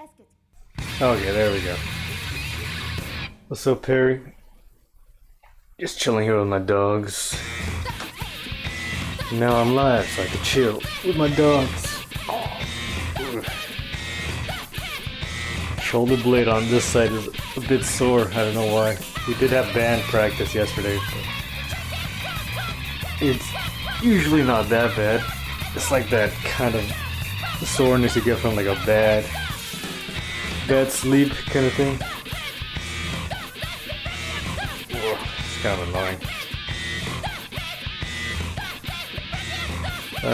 Okay, there we go. What's up, Perry? Just chilling here with my dogs. Now I'm live, so I can chill with my dogs. Shoulder blade on this side is a bit sore. I don't know why. We did have band practice yesterday, but it's usually not that bad. It's like that kind of soreness you get from like a bad sleep kind of thing. Whoa, it's kind of annoying.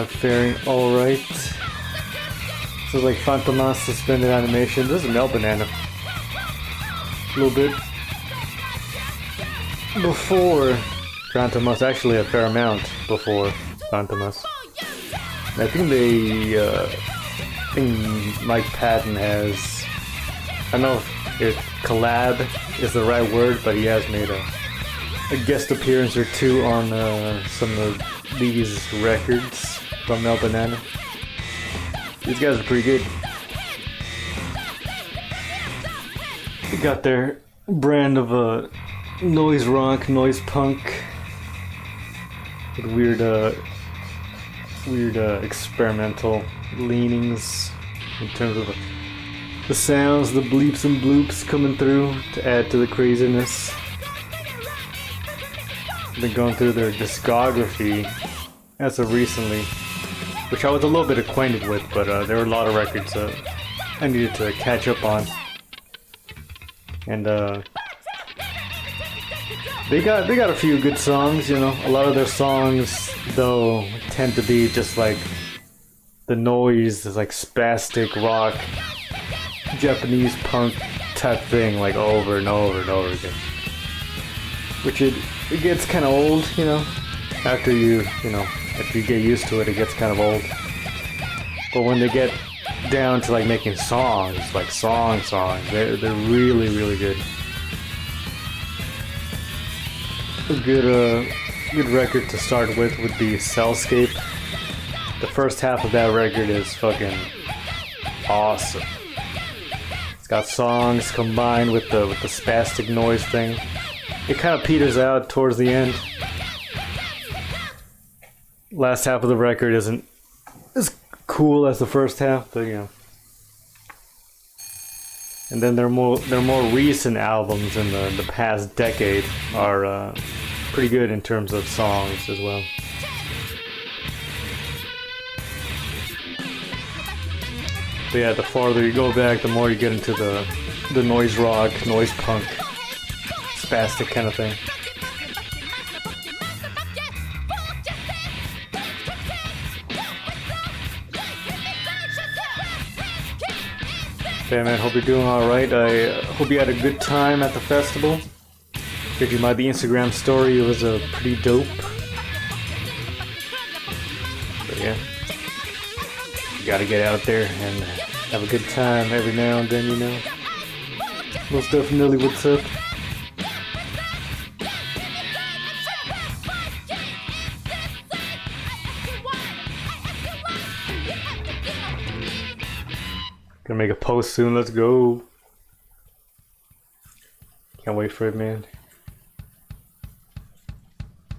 Faring alright. This is like Fantomas suspended animation. This is Mel Banana. A little bit before Fantomas, actually a fair amount before Fantomas. I think Mike Patton has, I don't know if collab is the right word, but he has made a guest appearance or two on some of these records from Mel Banana. These guys are pretty good. They got their brand of noise rock, noise punk with weird experimental leanings in terms of the sounds, the bleeps and bloops coming through to add to the craziness. Been going through their discography as of recently, which I was a little bit acquainted with, but there were a lot of records I needed to catch up on. And they got a few good songs, you know. A lot of their songs, though, tend to be just like the noise is like spastic rock, Japanese punk type thing, like over and over and over again. Which it gets kind of old, you know. After you get used to it, it gets kind of old. But when they get down to like making songs, like songs, they're really, really good. A good record to start with would be Cellscape. The first half of that record is fucking awesome. It's got songs combined with the spastic noise thing. It kind of peters out towards the end. Last half of the record isn't as cool as the first half, but you know. And then their more recent albums in the past decade are pretty good in terms of songs as well. But yeah, the farther you go back, the more you get into the noise rock, noise punk, spastic kind of thing. Hey man, hope you're doing alright. I hope you had a good time at the festival. Judging by the Instagram story, it was pretty dope. But yeah, you gotta get out there and have a good time every now and then, you know. Most definitely what's up. Gonna make a post soon, let's go. Can't wait for it, man.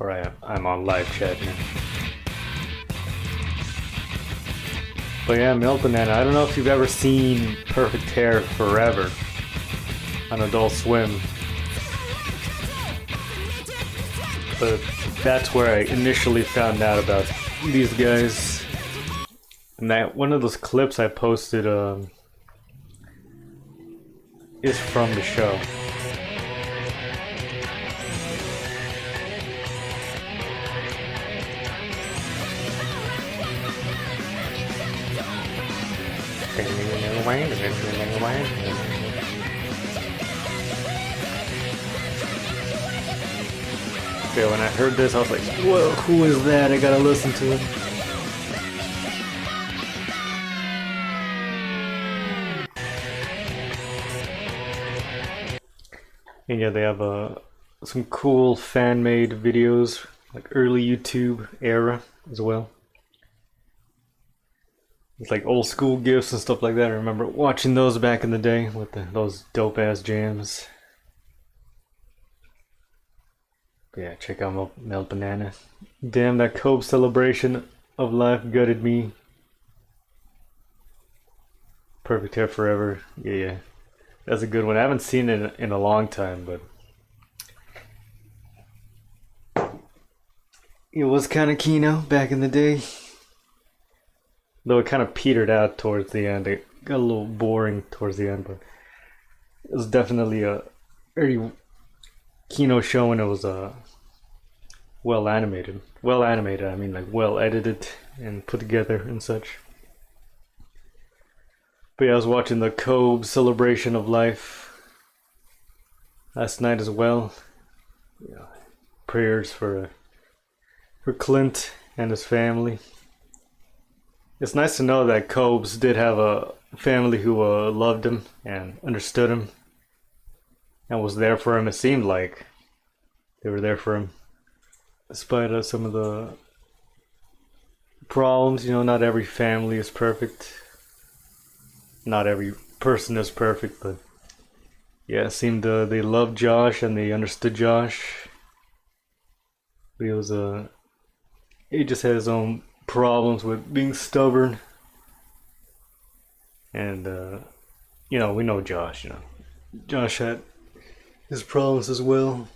Alright, I'm on live chat now. But yeah, Mel Banana, I don't know if you've ever seen Perfect Hair Forever on Adult Swim. But that's where I initially found out about these guys. And that one of those clips I posted is from the show. Okay, when I heard this, I was like, whoa, who is that? I gotta listen to it. And yeah, they have some cool fan-made videos, like early YouTube era as well. It's like old school gifts and stuff like that. I remember watching those back in the day with those dope ass jams. But yeah, check out Melt Banana. Damn, that Cope celebration of life gutted me. Perfect Hair Forever. Yeah, yeah. That's a good one. I haven't seen it in a long time, but it was kind of Kino back in the day. Though it kind of petered out towards the end. It got a little boring towards the end, but it was definitely a very Kino show, and it was well animated. Well animated, I mean like well edited and put together and such. But yeah, I was watching the Cobe celebration of life last night as well. Yeah, prayers for Clint and his family. It's nice to know that Cobes did have a family who loved him and understood him and was there for him. It seemed like they were there for him, despite some of the problems. You know, not every family is perfect. Not every person is perfect, but yeah, it seemed they loved Josh and they understood Josh. But he just had his own problems with being stubborn, and you know, we know Josh. You know, Josh had his problems as well.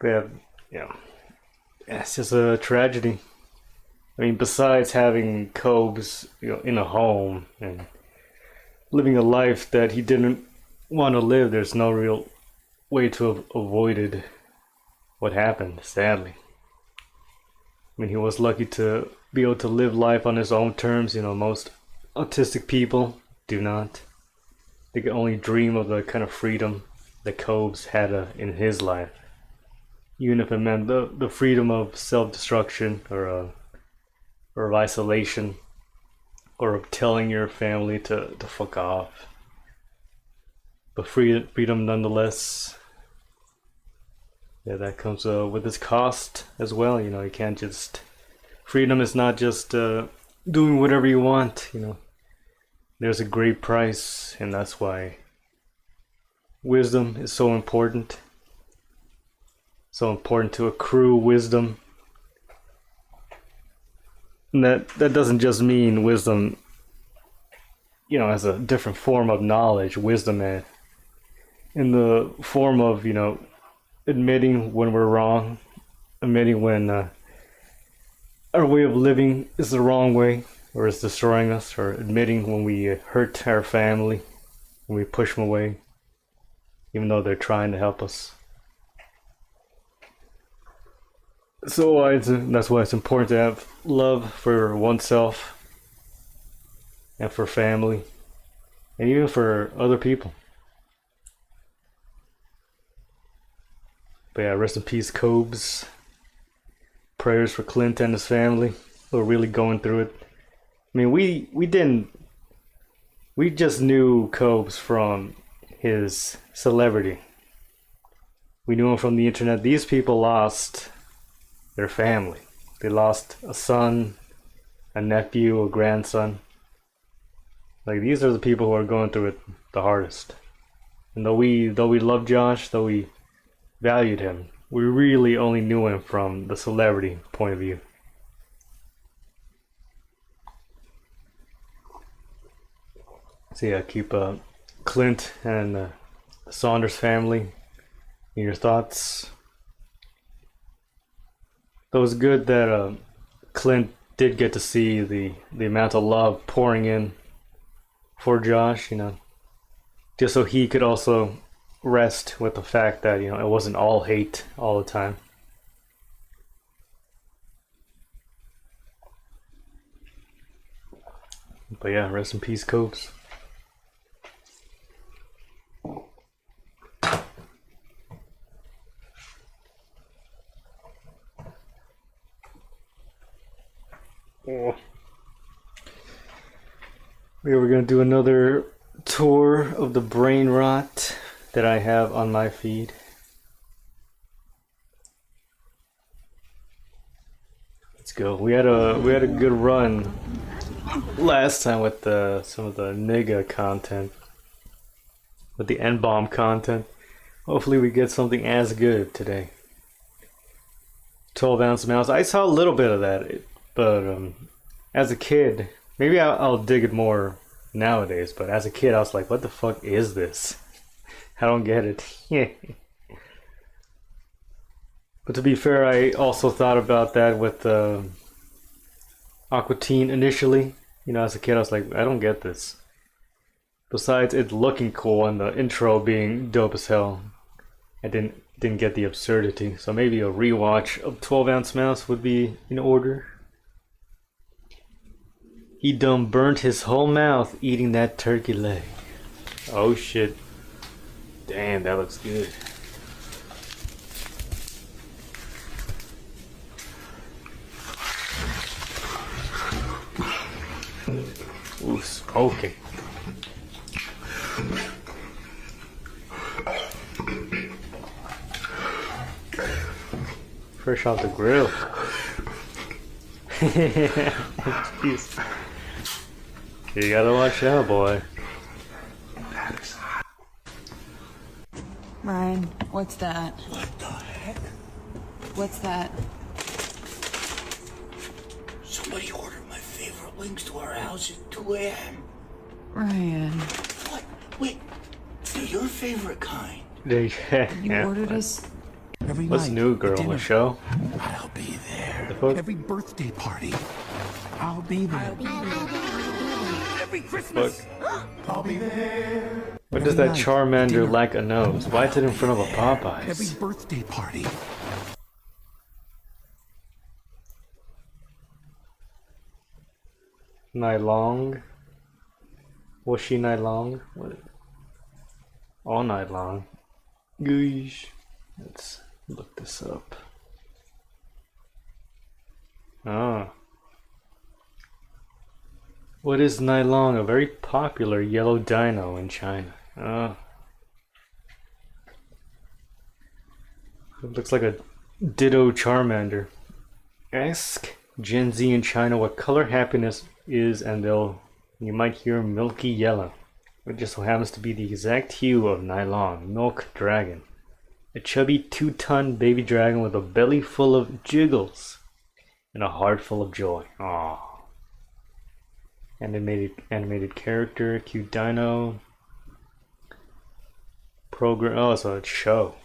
But yeah, it's just a tragedy. I mean, besides having Cobes, you know, in a home and living a life that he didn't want to live, there's no real way to have avoided what happened, sadly. I mean, he was lucky to be able to live life on his own terms. You know, most autistic people do not. They can only dream of the kind of freedom that Cobes had in his life. Even if it meant the freedom of self-destruction or of isolation or of telling your family to fuck off. But freedom nonetheless. Yeah, that comes with its cost as well. You know, you can't just. Freedom is not just doing whatever you want, you know. There's a great price, and that's why wisdom is so important. So important to accrue wisdom. And that doesn't just mean wisdom, you know, as a different form of knowledge. Wisdom in the form of, you know, admitting when we're wrong, admitting when our way of living is the wrong way or is destroying us, or admitting when we hurt our family, when we push them away, even though they're trying to help us. So that's why it's important to have love for oneself and for family and even for other people. But yeah, rest in peace, Cobes. Prayers for Clint and his family who are really going through it. I mean, we just knew Cobes from his celebrity. We knew him from the internet. These people lost their family. They lost a son, a nephew, a grandson. Like, these are the people who are going through it the hardest. And though we loved Josh, though we valued him, we really only knew him from the celebrity point of view. So yeah, keep Clint and the Saunders family in your thoughts. It was good that Clint did get to see the amount of love pouring in for Josh, you know, just so he could also rest with the fact that, you know, it wasn't all hate all the time. But yeah, rest in peace, Copes. Oh. We were gonna do another tour of the brain rot that I have on my feed. Let's go. We had a good run last time with some of the nigga content, with the N-bomb content. Hopefully we get something as good today. 12-ounce mouse. I saw a little bit of that, but as a kid, maybe I'll dig it more nowadays. But as a kid, I was like, "What the fuck is this? I don't get it." But to be fair, I also thought about that with Aqua Teen initially. You know, as a kid, I was like, "I don't get this." Besides it looking cool and the intro being dope as hell, I didn't get the absurdity. So maybe a rewatch of 12-ounce mouse would be in order. He done burnt his whole mouth eating that turkey leg. Oh shit. Damn, that looks good. Ooh, smoking. Fresh off the grill. Jeez. You gotta watch out, boy. Ryan, what's that? What the heck? What's that? Somebody ordered my favorite wings to our house at 2 a.m. Ryan, What? Wait, they're your favorite kind. you ordered us. Every What's night, new, girl? dinner. The show? I'll be there. The fuck? Every birthday party. I'll be there. Every Christmas. Fuck. I'll be there. What does that Charmander lack a nose? Why is it in front of a Every Popeyes? birthday party. Night long? Was she night long? What? All night long. Gosh. Let's look this up. Ah. What is Nylong? A very popular yellow dino in China. Ah. It looks like a ditto Charmander. Ask Gen Z in China what color happiness is and you might hear milky yellow. It just so happens to be the exact hue of Nylong, Milk Dragon. A chubby 2-ton baby dragon with a belly full of jiggles and a heart full of joy. Aww. Animated character, cute dino. Program. Oh, so it's a show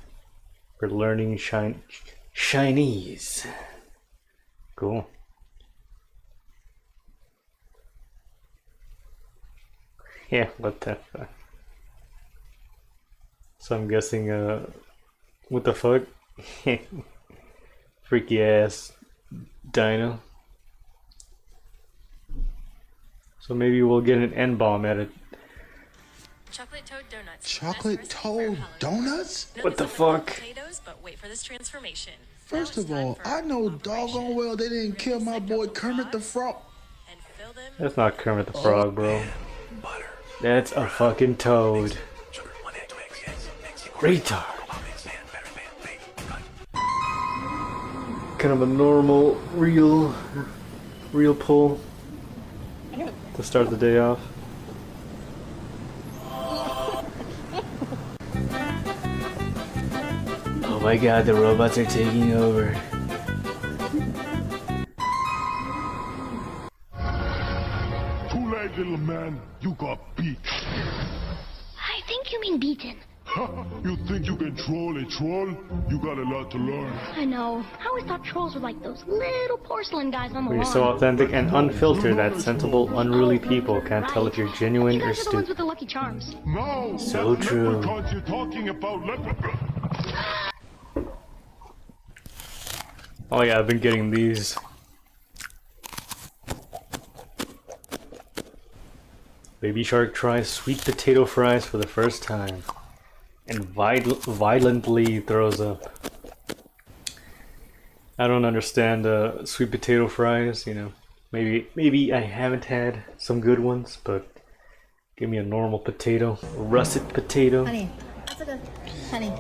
for learning Chinese. Cool. Yeah, what the fuck? So I'm guessing, what the fuck? Freaky ass dino. So maybe we'll get an N-bomb at it. Chocolate toad donuts. Chocolate toad donuts? What the fuck? Potatoes, but wait for this transformation. First of all, I know doggone well they didn't kill my boy Kermit the Frog. And fill them. That's not Kermit the Frog, bro. That's a fucking toad. Retard. Kind of a normal, real pull to start the day off. Oh my god, the robots are taking over. Too late, little man. You got beat. I think you mean beaten. You think you can troll a troll? You got a lot to learn. I know. I always thought trolls were like those little porcelain guys on the We're lawn. so authentic and unfiltered that sensible, unruly people can't tell if you're genuine You or guys are the ones stupid. with the lucky charms. No. So true. Leprechauns, you're talking about Oh yeah, I've been getting these. Baby Shark tries sweet potato fries for the first time and violently throws up. I don't understand sweet potato fries, you know. Maybe I haven't had some good ones, but give me a normal potato, a russet potato. Honey,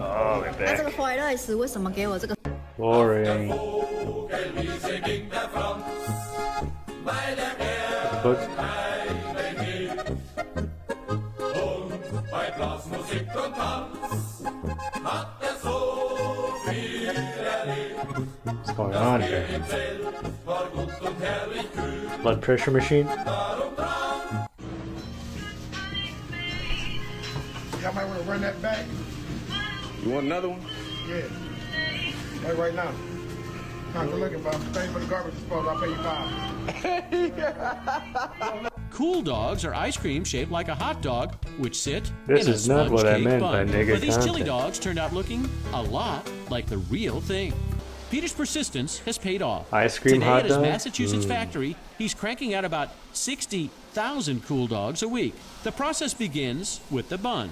Oh, we're back. fried rice 为什么给我这个 Boring. fuck? What's going on here? Blood pressure machine? Y'all might want to run that back. You want another one? Yeah. Like right now. Nah, good looking, but I'm paying for the garbage disposal. I'll pay you $5. Cool dogs are ice cream shaped like a hot dog, which sit This in a is not what I sponge-cake meant bun. by nigga But these chili content. dogs turned out looking a lot like the real thing. Peter's persistence has paid off. Ice cream Today hot at his dog? Massachusetts factory, he's cranking out about 60,000 cool dogs a week. The process begins with the bun,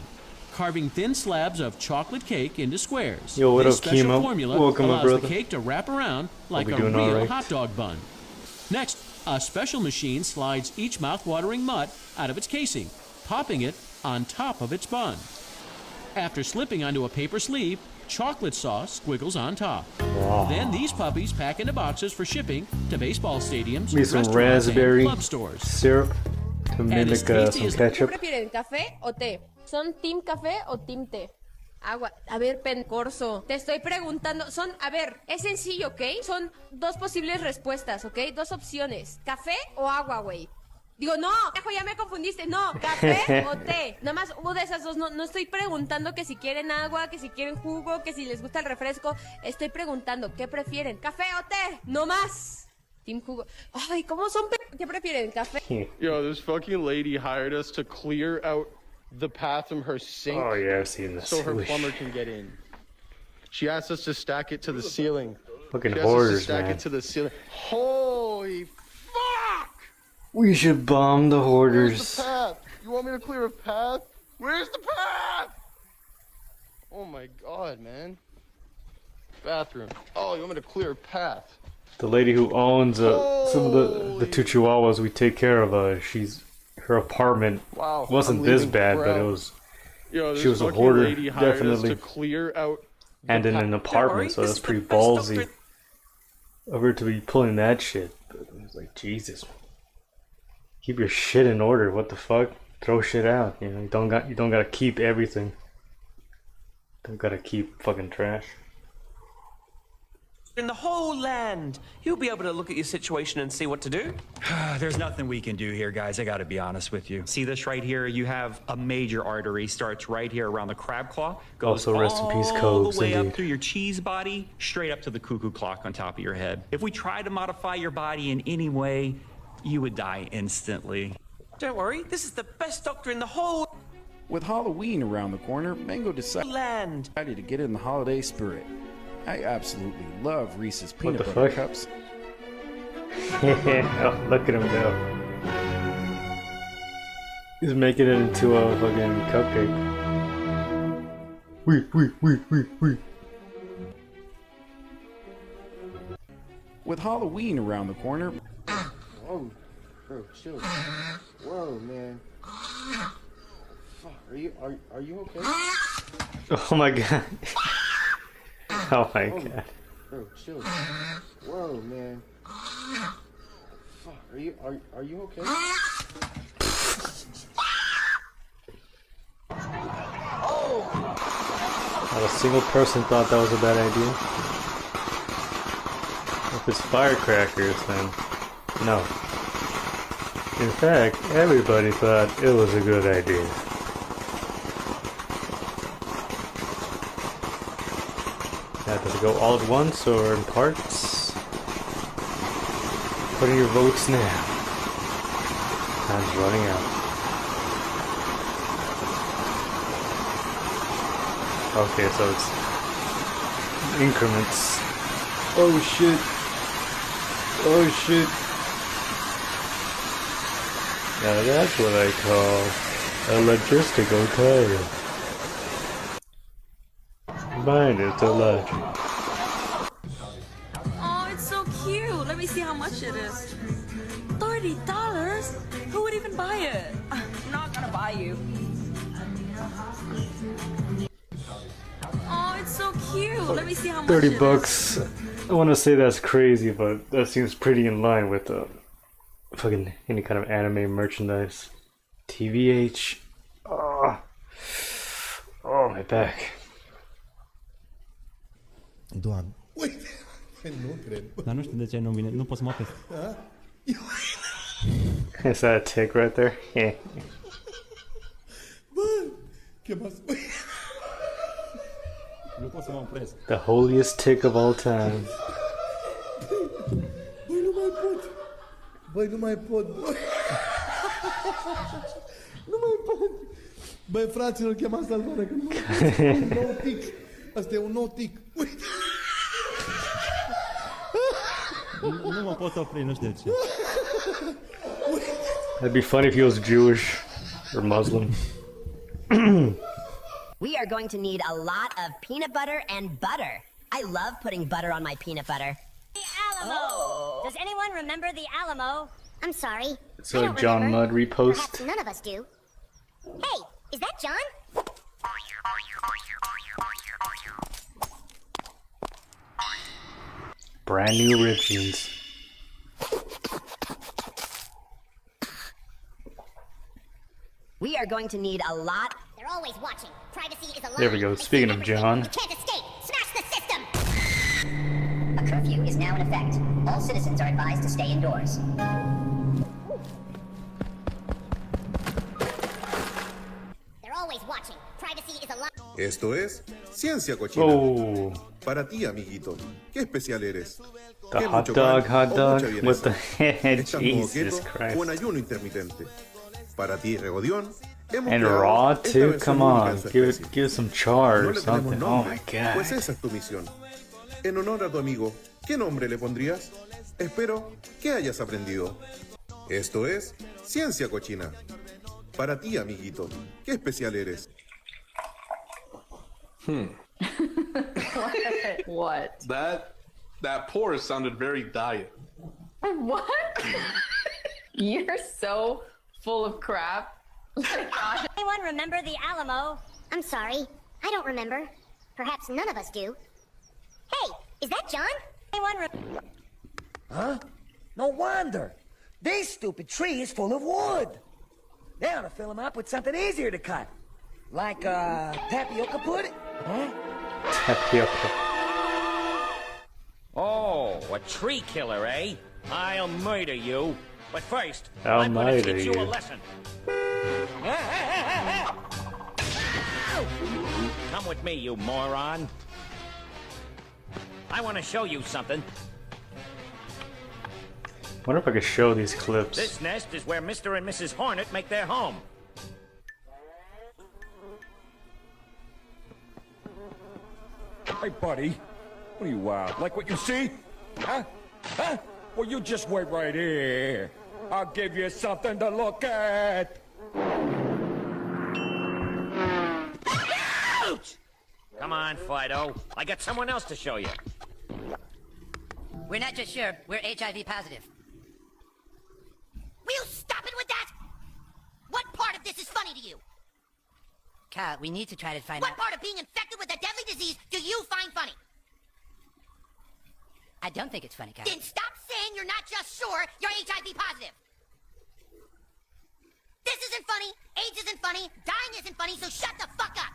carving thin slabs of chocolate cake into squares. Yo, what This up, special Kimo? formula Welcome, my allows brother. the cake to wrap around like we a doing real alright? hot dog bun. Next, a special machine slides each mouth-watering mutt out of its casing, popping it on top of its bun. After slipping onto a paper sleeve, chocolate sauce squiggles on top. Wow. Then these puppies pack into boxes for shipping to baseball stadiums, Need some restaurants, raspberry and club stores. syrup to mimic tasty some as- ketchup. ¿Prefieren café o té? ¿Son team café o team té? Agua. A ver, Corso, te estoy preguntando. A ver, es sencillo, ¿ok? Son dos posibles respuestas, ¿ok? Dos opciones. ¿Café o agua, güey? Digo, no, hijo, ya me confundiste. No, café o té. Nada más una de esas dos. No estoy preguntando que si quieren agua, que si quieren jugo, que si les gusta el refresco. Estoy preguntando, ¿qué prefieren? ¿Café o té? No más. Team jugo. Ay, ¿cómo son? ¿Qué prefieren? ¿Café? Yo, this fucking lady hired us to clear out the path from her sink. Oh yeah, I've seen this. So her Holy plumber can get in. She asked us to stack it to the ceiling. Fucking She asked us to hoarders, stack man. it to the ceiling. Holy fuck! We should bomb the Where's hoarders. the path? You want me to clear a path? Where's the path? Oh my god, man. Bathroom. Oh, you want me to clear a path? The lady who owns some of the two chihuahuas we take care of, her apartment Wow. wasn't I'm this leaving bad, but brown. it was, Yo, this she was a fucking hoarder, lady hired definitely. us to clear out the and in path. an apartment, so that's pretty ballsy of her to be pulling that shit. But it was like, Jesus, keep your shit in order. What the fuck? Throw shit out. You know, you don't gotta keep everything. Don't gotta keep fucking trash. In the whole land, you'll be able to look at your situation and see what to do. There's nothing we can do here, guys. I gotta be honest with you. See this right here? You have a major artery, starts right here around the crab claw, goes Also, rest in peace, all Cokes, the way indeed. up through your cheese body, straight up to the cuckoo clock on top of your head. If we tried to modify your body in any way, you would die instantly. Don't worry, this is the best doctor in the whole With Halloween around the corner, Mango decided land. to get in the holiday spirit. I absolutely love Reese's What peanut the butter fuck? cups. Oh, look at him go. He's making it into a fucking cupcake. Wee. With Halloween around the corner, Oh, bro, chill. Whoa, man. Fuck, are you okay? Oh my god. Oh my god. Bro, chill. Whoa, man. Fuck, are you okay? Not a single person thought that was a bad idea. If it's firecrackers, then no. In fact, everybody thought it was a good idea. Now, does it go all at once or in parts? Put in your votes now. Time's running out. Okay, so it's increments. Oh shit. Oh shit. Now that's what I call a logistical failure. Mine is a logic. Oh, it's so cute. Let me see how much it is. $30? Who would even buy it? I'm not gonna buy you. Oh, it's so cute. Let me see how much 30 it is. bucks. I want to say that's crazy, but that seems pretty in line with fucking any kind of anime merchandise. TVH. Oh, my back. Doamne. Uite! Nu cred. Dar nu știu de ce nu vine. Nu pot să mă apesc. Is that a tick right there? Yeah. Nu pot să mă opresc. The holiest tick of all time. Băi, nu mai pot. Băi, nu mai pot. Nu mai pot. Băi, fraților, chema salvare că nu mai pot. Un nou tic. Asta e un nou tic. Uite. Nu mă pot opri, nu știu de ce. That'd be funny if he was Jewish or Muslim. We are going to need a lot of peanut butter and butter. I love putting butter on my peanut butter. The Alamo! Oh. Does anyone remember the Alamo? I'm sorry. So John Mudd repost. Perhaps none of us do. Hey, is that John? Brand new ripped jeans. We are going to need a lot. They're always watching. Privacy is a lie. There we go. Speaking of John. You can't escape. Smash the system. A curfew is now in effect. All citizens are advised to stay indoors. They're always watching. Privacy is a lie. Esto es Ciencia Cochina. Oh. Para ti, amiguito. ¿Qué especial eres? The ¿Qué hot mucho dog, pan hot o dog mucha with the vienesa? ¿Estás modo Jesus keto Christ. o en ayuno intermitente? Para ti, regodión. Hemos And creado raw esta too? versión Come única on, en su give especie. it some char No or le tenemos something. Oh nombre, my god. pues esa es tu misión. En honor a tu amigo, ¿qué nombre le pondrías? Espero que hayas aprendido. Esto es Ciencia Cochina. Para ti, amiguito, ¿qué especial eres? What? That pour sounded very diet. What? You're so full of crap. Anyone remember the Alamo? I'm sorry. I don't remember. Perhaps none of us do. Hey, is that John? Anyone Huh? No wonder. This stupid tree is full of wood. They ought to fill them up with something easier to cut. Like, tapioca pudding? Huh? Tapioca. Oh, a tree killer, eh? I'll murder you. But first, I'll I'm gonna murder teach you a you. lesson. Come with me, you moron. I want to show you something. Wonder if I could show these clips. This nest is where Mr. and Mrs. Hornet make their home. Hey, buddy. What are you, like what you see? Huh? Huh? Well, you just wait right here. I'll give you something to look at. Ouch! Come on, Fido. I got someone else to show you. We're not just sure, we're HIV positive. Will you stop it with that? What part of this is funny to you? Kyle, we need to try to find What out. part of being infected with a deadly disease do you find funny? I don't think it's funny, Kyle. Then stop saying you're not just sure you're HIV positive. This isn't funny, AIDS isn't funny, dying isn't funny, so shut the fuck up.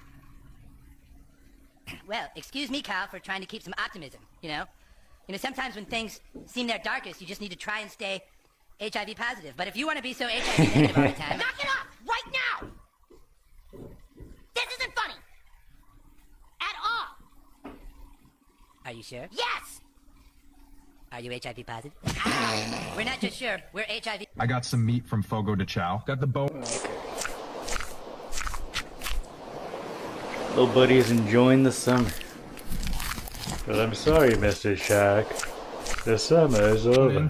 Well, excuse me, Kyle, for trying to keep some optimism, you know? You know, sometimes when things seem their darkest, you just need to try and stay HIV positive. But if you want to be so HIV negative all the time... Knock it off, right now! This isn't funny. At all. Are you sure? Yes! Are you HIV positive? We're not just sure, we're HIV... I got some meat from Fogo de Chao. Got the bone. Little buddy is enjoying the summer. But I'm sorry, Mr. Shark. The summer is over.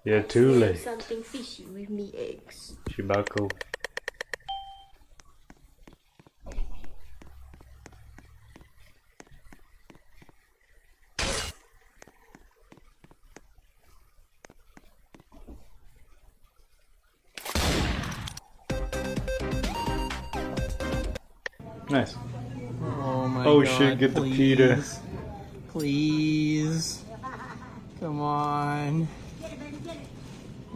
You're too late. Something fishy with me eggs. Chibako. Nice. Oh my Oh god. shit, get the please. pita. Please. Come on.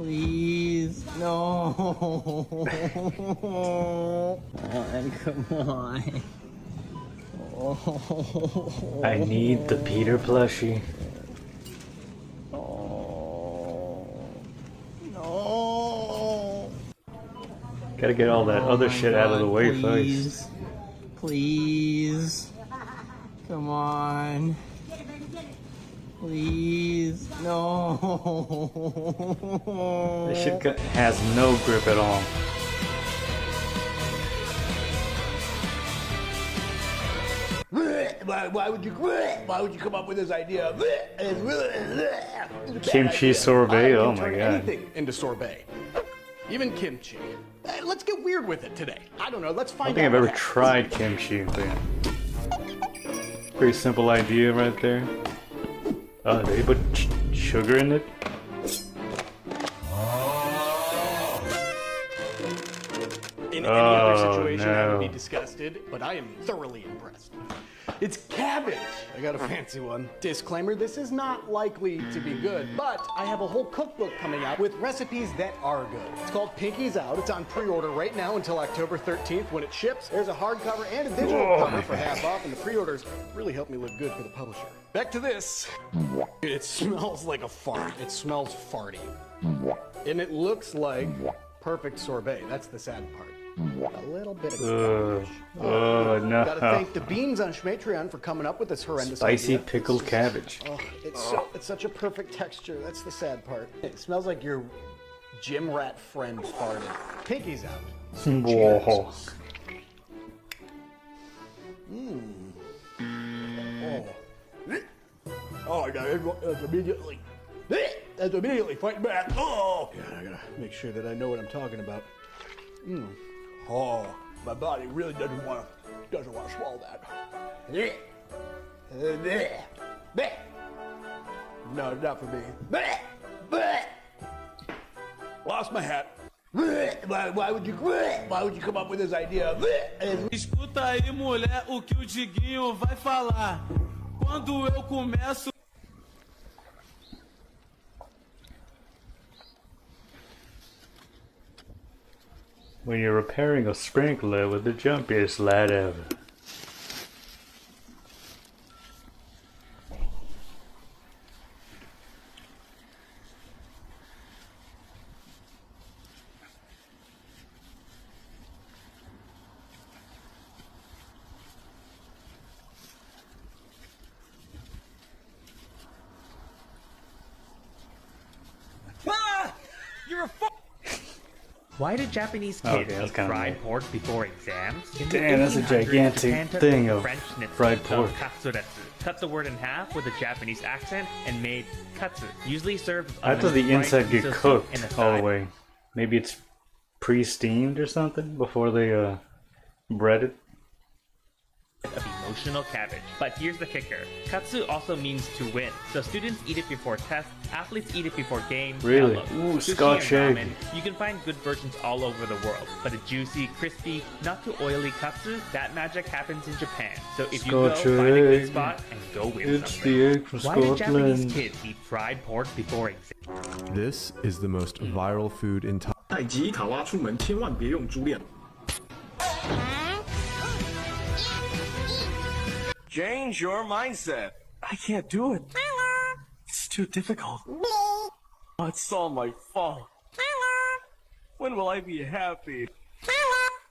Please, no. Come on. I need the Peter plushie. No. Gotta get all that other shit out of the way first. Please. Come on. Please. No. This shit has no grip at all. Why would you come up with this idea? Kimchi sorbet, oh my god. Anything into sorbet, even kimchi. Let's get weird with it today. I don't know. Let's I find don't think out. I've ever tried kimchi. But pretty simple idea right there. Oh, they put sugar in it? In any other situation, I would be disgusted, but I am thoroughly impressed. It's cabbage. I got a fancy one. Disclaimer, this is not likely to be good, but I have a whole cookbook coming out with recipes that are good. It's called Pinky's Out. It's on pre-order right now until October 13th when it ships. There's a hardcover and a digital cover for half off, and the pre-orders really help me look good for the publisher. Back to this. It smells like a fart. It smells farty. And it looks like perfect sorbet. That's the sad part. A little bit of cabbage. Oh no. Gotta thank the beans on Schmatreon for coming up with this horrendous Spicy idea. pickled cabbage. Oh, it's such a perfect texture. That's the sad part. It smells like your gym rat friend farted. Pinky's out. Whoa. Oh, that's immediately. That's immediately fight back. Oh, God, I gotta make sure that I know what I'm talking about. Oh, my body really doesn't want to swallow that. No, not for me. Lost my hat. Why would you come up with this idea? Escuta aí, mulher, o que o Diguinho vai falar. Quando eu começo. When you're repairing a sprinkler with the jumpiest lad ever. You're a Why do Japanese Okay, kids that's eat kinda fried weird. pork before exams? In the Damn, that's a 1800s, gigantic Japan took thing the of French schnitzel fried pork. of katsuretsu, cut the word in half with a Japanese accent, and made katsu, usually served with How does onions, the rice, inside miso get soup, cooked and a all the side. way? Maybe it's pre-steamed or something before they bread it? Of emotional cabbage. But here's the kicker. Katsu also means to win. So students eat it before tests, athletes eat it before games. Really? Now look, Ooh, sushi Scotch and egg. ramen, you can find good versions all over the world. But a juicy, crispy, not too oily katsu, that magic happens in Japan. So if you go, Scotch find a good egg. spot and go win It's something. the egg from Why do Japanese Scotland. kids eat fried pork before exams? This is the most viral food in Thailand. 带吉伊卡哇出门千万别用猪链。 Change your mindset. I can't do it. It's too difficult. Oh, it's all my fault. When will I be happy?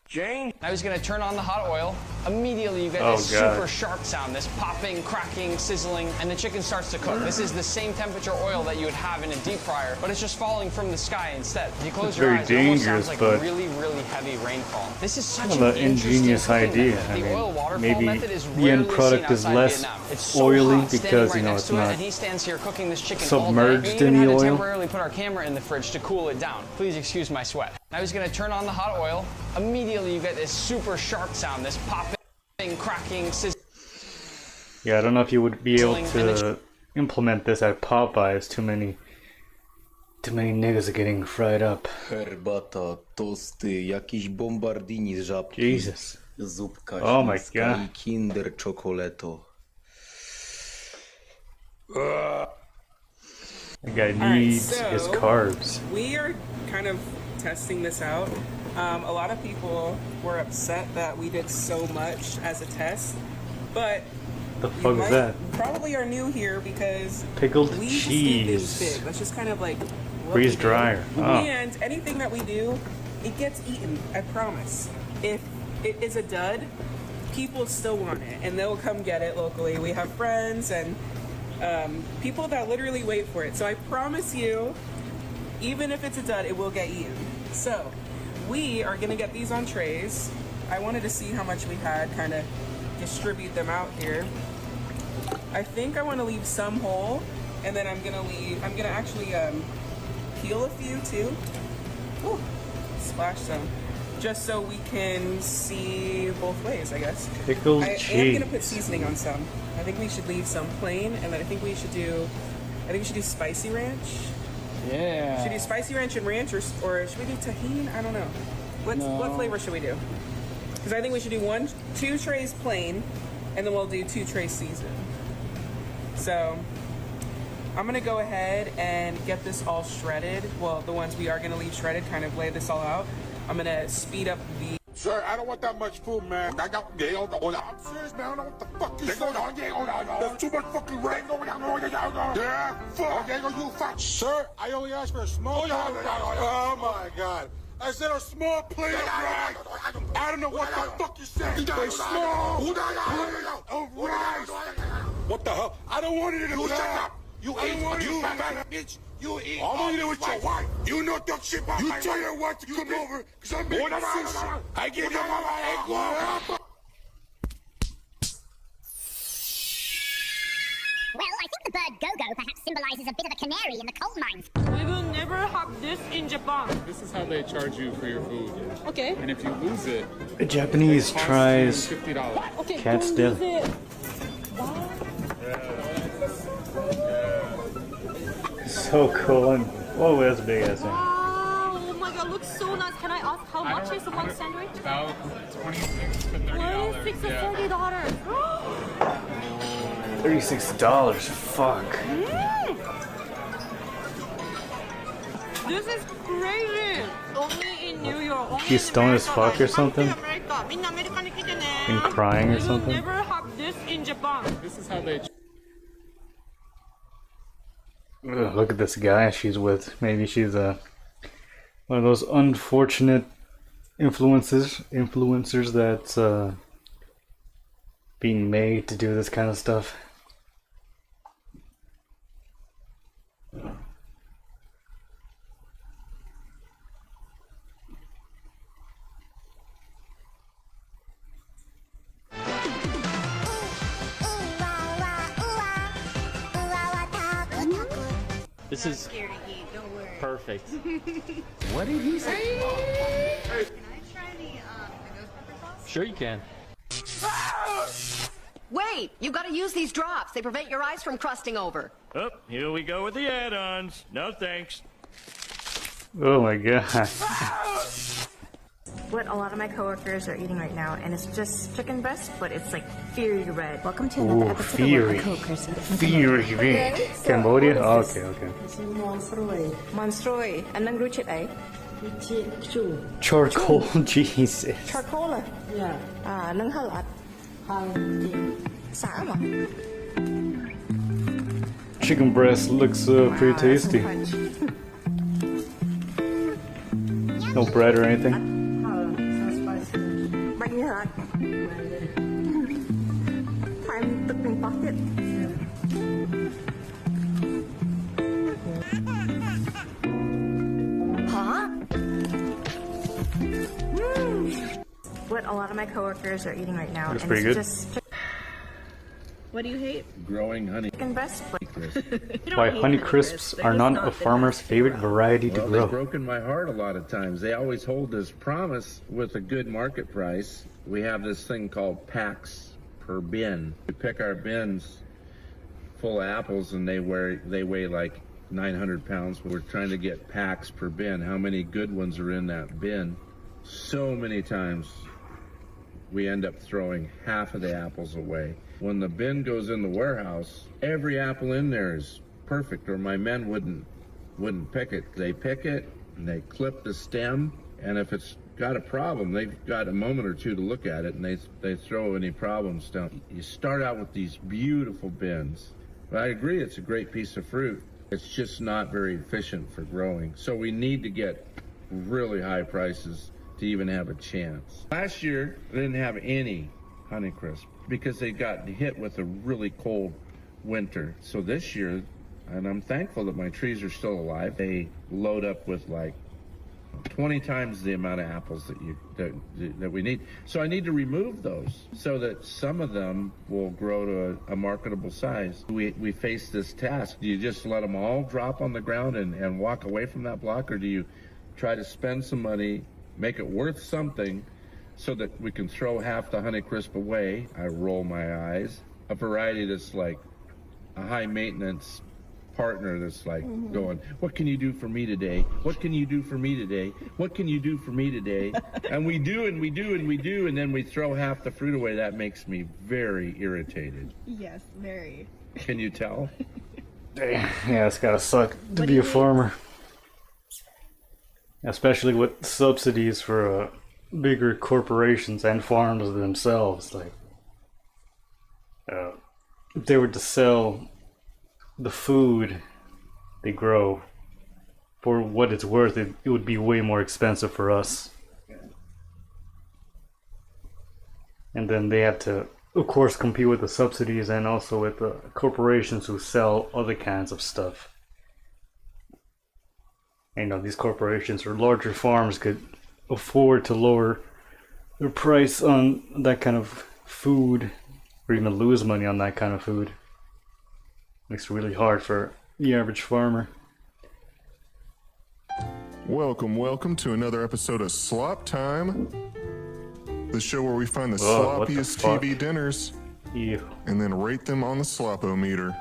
Jane? I was gonna turn on the hot oil. Immediately you get Oh, this God. super sharp sound, this popping, cracking, sizzling, and the chicken starts to cook. This is the same temperature oil that you would have in a deep fryer, but it's just falling from the sky instead. If you close It's your very eyes, it almost sounds dangerous, like but really, really heavy rainfall. This is such Kind of an an ingenious interesting cooking idea. method. I The oil mean, waterfall maybe method is the rarely end seen product is outside less Vietnam. It's so oily hot, standing because, right you know, next it's to it, not and he stands here cooking this chicken submerged all day. We in even the had to oil. temporarily put our camera in the fridge to cool it down. Please excuse my sweat. I was gonna turn on the hot oil. Immediately you get this super sharp sound, this popping, cracking, sizzling. Yeah, I don't know if you would be able to implement this at Popeyes. Too many niggas are getting fried up. Herbata, tosty, jakieś bombardini z żabki. Jesus. Zupka Oh my śliska God. i Kinder Chocoleto. The guy All right, needs his so carbs. we are kind of testing this out. A lot of people were upset that we did so much as a test, but The fuck is that? probably are new here because Pickled we just do things cheese. big. That's just kind of like what Freeze we do. dryer. Oh. And anything that we do, it gets eaten. I promise. If it is a dud, people still want it, and they'll come get it locally. We have friends and people that literally wait for it. So I promise you, even if it's a dud, it will get eaten. So we are gonna get these on trays. I wanted to see how much we had, kind of distribute them out here. I think I want to leave some whole, and then I'm gonna actually peel a few too. Ooh, splash some, just so we can see both ways, I guess. Pickled I cheese. am gonna put seasoning on some. I think we should leave some plain, and then I think we should do spicy ranch. Yeah. Should we do spicy ranch and ranch, or should we do tahini? I don't know. What flavor should we do? Because I think we should do 2 trays plain, and then we'll do 2 trays seasoned. So I'm gonna go ahead and get this all shredded. Well, the ones we are gonna leave shredded, kind of lay this all out. I'm gonna speed up the. Sir, I don't want that much food, man. I'm serious, man. I don't know what the fuck you saying. There's too much fucking rain. Yeah, fuck. You fat. Sir, I only asked for a small plate. Oh my god. I said a small plate of rice. I don't know what the fuck you said. A small plate of rice. What the hell? I don't want it in a glass. You ate, you fat bitch. You eat. I'm eating with your wife. You know that shit about my wife. You tell your wife to come over, because I'm making sushi. I give you my egg. Well, I think the bird Go-Go perhaps symbolizes a bit of a canary in the coal mines. We will never have this in Japan. This is how they charge you for your food. Okay. And if you lose it, A Japanese it costs tries you $50. Okay, cat don't still. use it. So cool. And whoa, that's a big ass thing. Wow, oh my god, looks so nice. Can I ask how much is one sandwich? About $26 to $30. $26 to $30. $36. Fuck. This is crazy. Only in New York. Only He's in stoned as America. fuck or something? And crying or We will something? never have this in Japan. This is how they. Ugh, look at this guy she's with. Maybe she's one of those unfortunate influencers that's being made to do this kind of stuff. This is perfect. What did he say? Sure you can. Wait, you gotta use these drops. They prevent your eyes from crusting over. Oh, here we go with the add-ons. No thanks. Oh my god. What a lot of my coworkers are eating right now, and it's just chicken breast, but it's like fiery red. Welcome to another Ooh, episode fiery. of Co-Person. Fiery red. Cambodia? Oh, okay, okay. Monstroi. And then gruchet ay. Charcoal, Jesus. Charcoal. Yeah. Nâng halat. Xả mà. Chicken breast looks pretty tasty. No bread or anything. Bánh như hả? Phải tức mình pocket. Huh? What a lot of my coworkers are eating right now, Looks and pretty it's good. just. What do you hate? Growing honey. Chicken breast. Why honey crisps are not a farmer's favorite variety to Well, grow. they've broken my heart a lot of times. They always hold this promise with a good market price. We have this thing called packs per bin. We pick our bins full of apples and they weigh like 900 pounds. We're trying to get packs per bin. How many good ones are in that bin? So many times we end up throwing half of the apples away. When the bin goes in the warehouse, every apple in there is perfect, or my men wouldn't pick it. They pick it and they clip the stem, and if it's got a problem, they've got a moment or two to look at it, and they throw any problems down. You start out with these beautiful bins. But I agree, it's a great piece of fruit. It's just not very efficient for growing. So we need to get really high prices to even have a chance. Last year, I didn't have any Honeycrisp because they got hit with a really cold winter. So this year, and I'm thankful that my trees are still alive, they load up with like 20 times the amount of apples that we need. So I need to remove those so that some of them will grow to a marketable size. We face this task. Do you just let them all drop on the ground and walk away from that block, or do you try to spend some money, make it worth something so that we can throw half the Honeycrisp away? I roll my eyes. A variety that's like a high maintenance partner that's like going, what can you do for me today? What can you do for me today? What can you do for me today? And we do, and we do, and we do, and then we throw half the fruit away. That makes me very irritated. Yes, very. Can you tell? Yeah, it's gotta suck to be a farmer. Especially with subsidies for bigger corporations and farms themselves. Like, if they were to sell the food they grow for what it's worth, it would be way more expensive for us. And then they have to, of course, compete with the subsidies and also with the corporations who sell other kinds of stuff. And, you know, these corporations or larger farms could afford to lower their price on that kind of food, or even lose money on that kind of food. Makes it really hard for the average farmer. Welcome to another episode of Slop Time, the show where we find the Whoa, sloppiest TV dinners and then rate them on the Slopometer.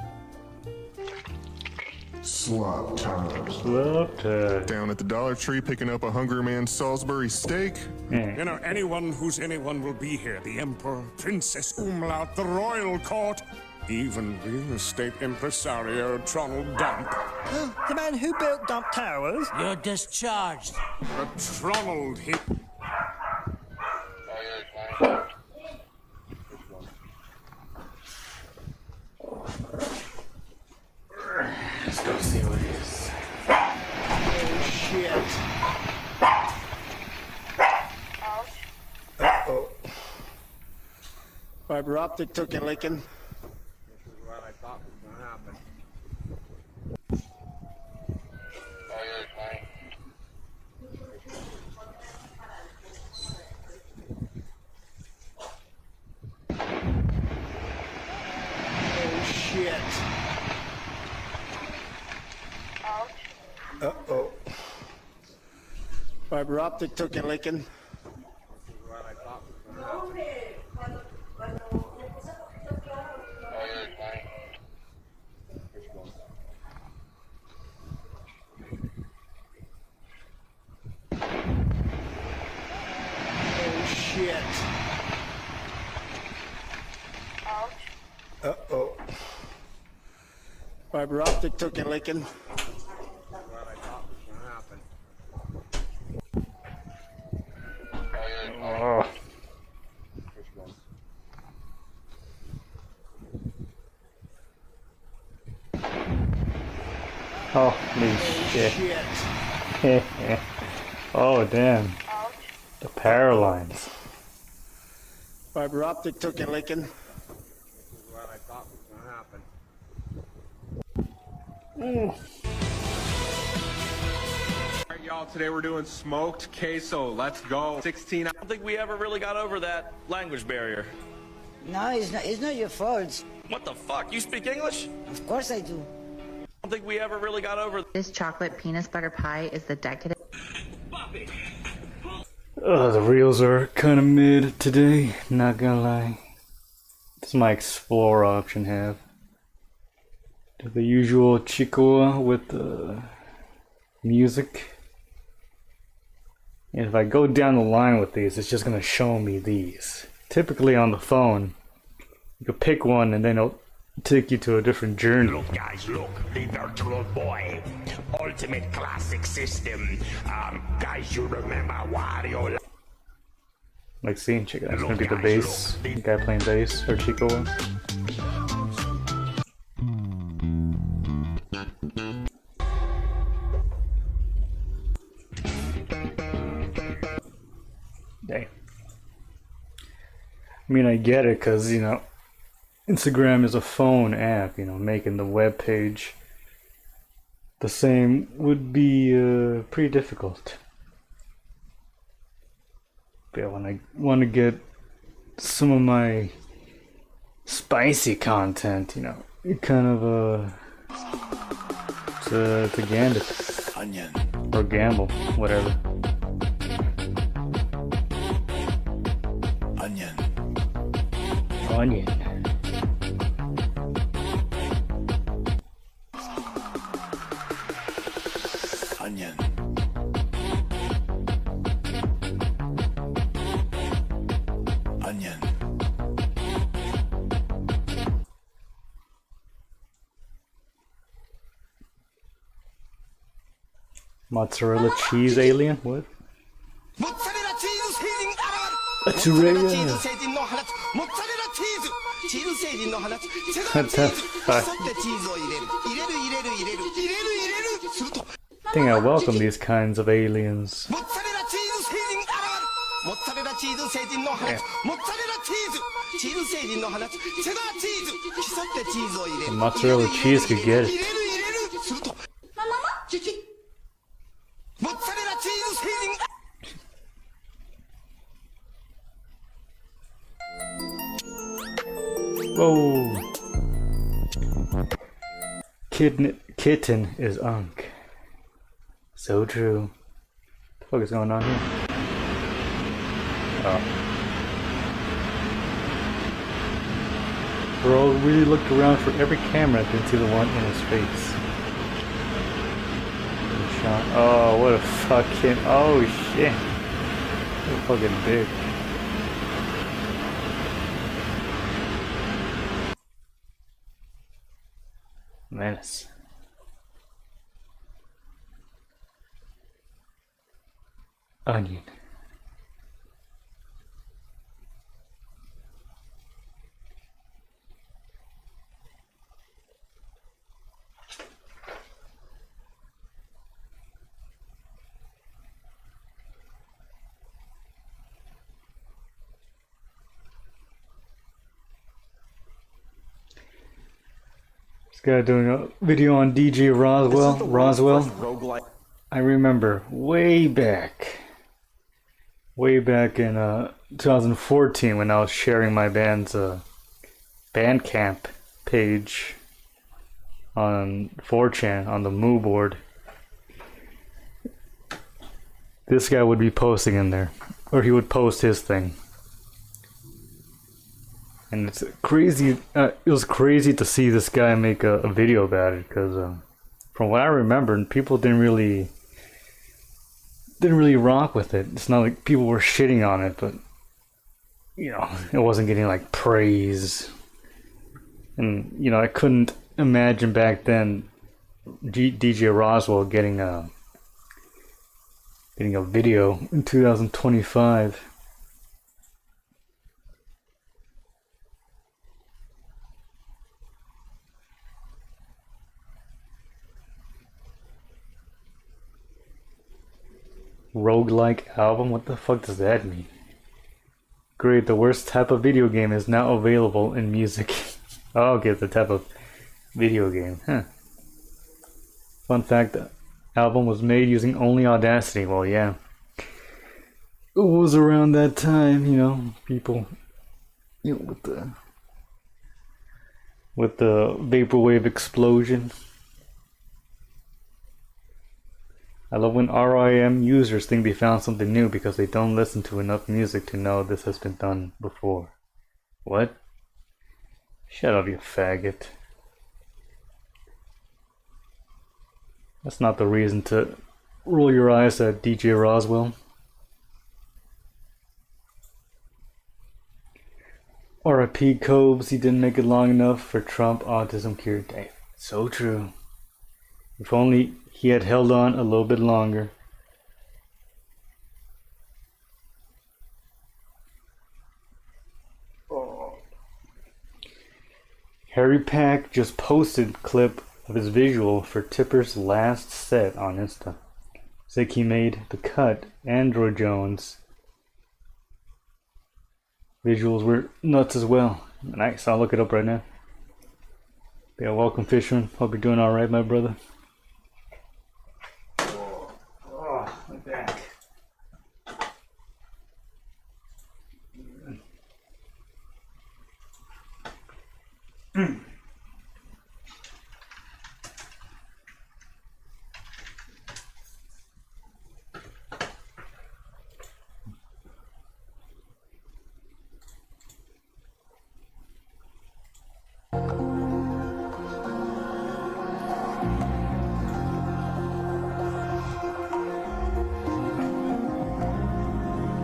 Slop Time. Slop Time. Down at the Dollar Tree picking up a Hungry Man Salisbury steak. You know, anyone who's anyone will be here. The Emperor, Princess Umlaut, the Royal Court, even real estate impresario Tronald Dump. The man who built Dump Towers? You're discharged. But Tronald, he... Let's go see what it is. Oh, shit. Uh-oh. Fiber optic took a licking. This is what I thought was going to happen. Oh, shit. Uh-oh. Fiber optic took a licking. This is what I thought was going to happen. Oh, shit. Uh-oh. Fiber optic took a licking. Oh. Holy shit. Oh, damn. The power lines. Fiber optic took a licking. This is what I thought was going to happen. Alright, y'all, today we're doing smoked queso. Let's go. 16. I don't think we ever really got over that language barrier. No, it's not your fault. What the fuck? You speak English? Of course I do. I don't think we ever really got over This chocolate peanut butter pie is the decadent. The reels are kind of mid today, not gonna lie. This is my explore option have. The usual Chicoa with the music. And if I go down the line with these, it's just gonna show me these. Typically on the phone, you could pick one and then it'll take you to a different journey. Look, guys, look, the Virtual Boy, ultimate classic system. Guys, you remember Wario? Like, see, check it out. It's gonna be the bass. The guy playing bass, or Chico one. Dang. I mean, I get it, because, you know, Instagram is a phone app, you know, making the web page the same would be pretty difficult. But yeah, when I want to get some of my spicy content, you know, it kind of to gander Onion. or gamble, whatever. Onion. Onion. Onion. Onion. Mozzarella cheese alien? What? 모짜렐라 치즈 세진 알아. Mozzarella. 치즈 세진노 하나. 모짜렐라 치즈. 치즈 세진노 하나. What the fuck? そってチーズを入れる。入れる入れる入れる入れる入れる。すると I think I welcome these kinds of aliens. モッツァレラチーズ成人現る。モッツァレラチーズ成人の花。モッツァレラチーズ。チーズ成人の花。チェダーチーズ。競ってチーズを入れる。 Mozzarella cheese could get it. 入れる入れる。すると。チキ。モッツァレラチーズ成人。Whoa. Kitten is unk. So true. What the fuck is going on here? Oh. Bro really looked around for every camera, didn't see the one in his face. Shot. Oh, what a fucking. Oh shit. What a fucking dick. Menace. Onion. This guy doing a video on DJ Roswell. I remember way back in 2014 when I was sharing my band's Bandcamp page on 4chan on the Moo board. This guy would be posting in there, or he would post his thing. And it's crazy. It was crazy to see this guy make a video about it, because from what I remember, people didn't really rock with it. It's not like people were shitting on it, but you know, it wasn't getting like praise. And you know, I couldn't imagine back then DJ Roswell getting a video in 2025. Roguelike album? What the fuck does that mean? Great, the worst type of video game is now available in music. Oh, okay, the type of video game. Huh. Fun fact, the album was made using only Audacity. Well, yeah. It was around that time, you know, people, you know, with the vaporwave explosion. I love when RIM users think they found something new because they don't listen to enough music to know this has been done before. What? Shut up, you faggot. That's not the reason to roll your eyes at DJ Roswell. R.I.P. Cobes, he didn't make it long enough for Trump autism cure. Dang, so true. If only he had held on a little bit longer. Harry Pack just posted clip of his visual for Tipper's last set on Insta. Said he made the cut. Android Jones visuals were nuts as well. Nice, I'll look it up right now. Yeah, welcome Fisherman. Hope you're doing alright, my brother. Oh, my back.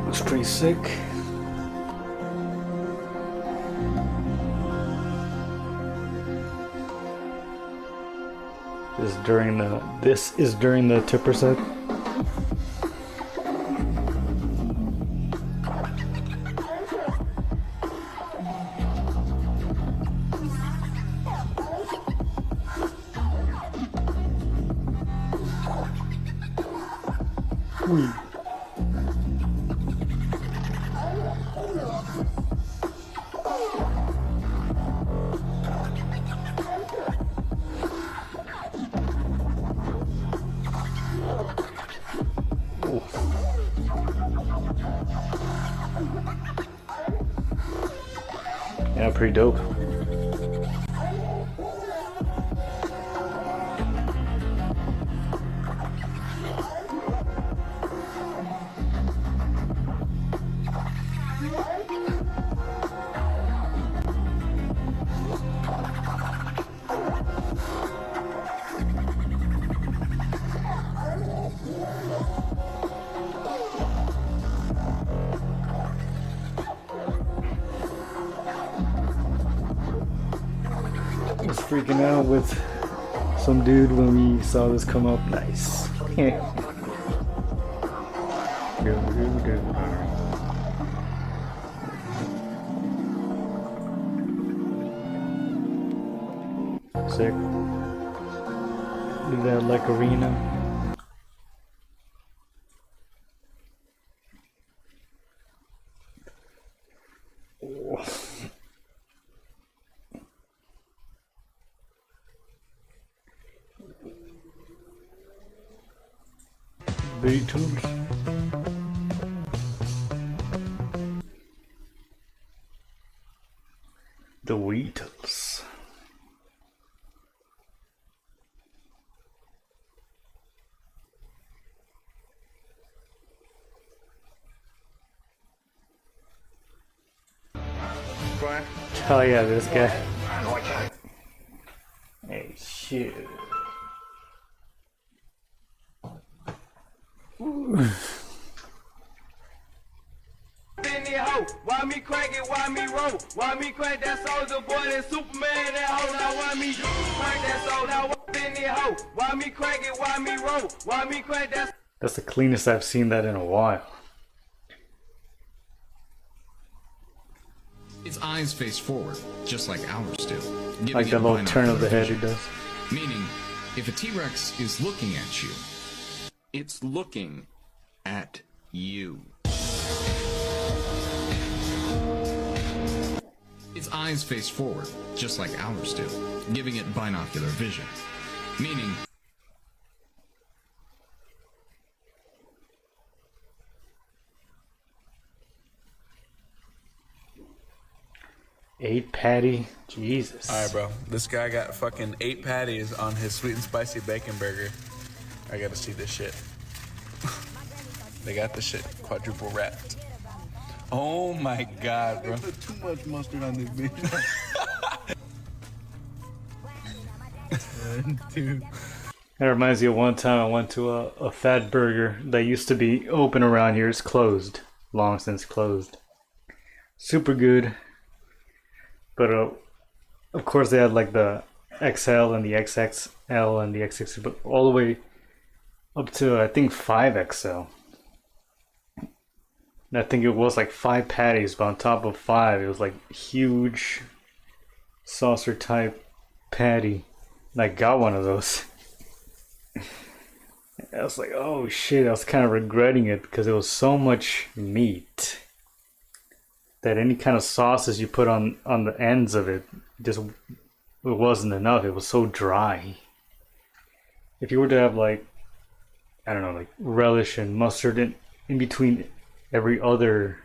Looks pretty sick. This is during the Tipper set. Yeah, pretty dope. Was freaking out with some dude when we saw this come up. Nice. Sick. Do that like arena. Beatles. The Beatles. Oh yeah, this guy. Hey, shit. Why me crank it? Why me roll? Why me crank that soldier boy? That Superman? That hoe? Now why me crank that soul? Now in the hoe? Why me crank it? Why me roll? Why me crank that? That's the cleanest I've seen that in a while. Its eyes face forward, just like ours do. Like that little turn of the head he does. Meaning, if a T-Rex is looking at you, it's looking at you. Its eyes face forward, just like ours do, giving it binocular vision. Meaning, Eight patty, Jesus. Alright, bro. This guy got fucking 8 patties on his sweet and spicy bacon burger. I gotta see this shit. They got this shit quadruple wrapped. Oh my god, bro. Too much mustard on this bitch. Dude. That reminds me of one time I went to a fat burger that used to be open around here. It's closed. Long since closed. Super good. But of course they had like the XL and the XXL and the XXL, but all the way up to I think 5XL. And I think it was like 5 patties, but on top of 5, it was like huge saucer type patty. And I got one of those. I was like, oh shit, I was kind of regretting it because it was so much meat that any kind of sauces you put on the ends of it just it wasn't enough. It was so dry. If you were to have like, I don't know, like relish and mustard in between every other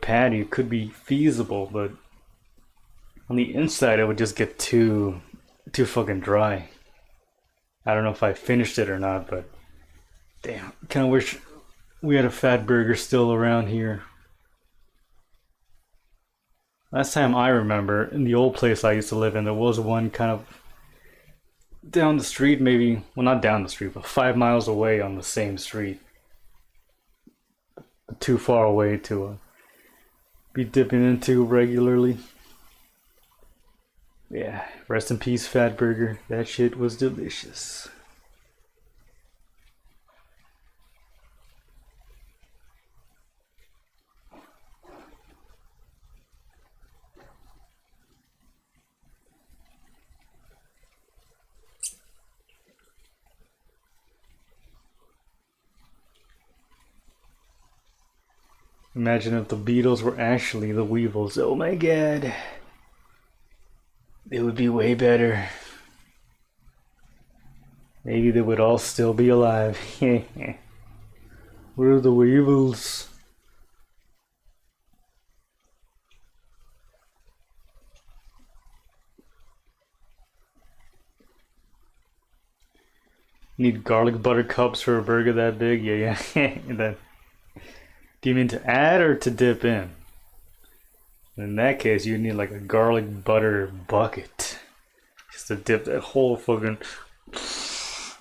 patty, it could be feasible, but on the inside it would just get too fucking dry. I don't know if I finished it or not, but damn, kind of wish we had a fat burger still around here. Last time I remember, in the old place I used to live in, there was one kind of down the street, maybe, well, not down the street, but 5 miles away on the same street. Too far away to be dipping into regularly. Yeah, rest in peace, Fat Burger. That shit was delicious. Imagine if the Beatles were actually the Weevils. Oh my god. It would be way better. Maybe they would all still be alive. We're the Weevils. Need garlic butter cups for a burger that big? Yeah. And then, do you mean to add or to dip in? In that case, you need like a garlic butter bucket just to dip that whole fucking.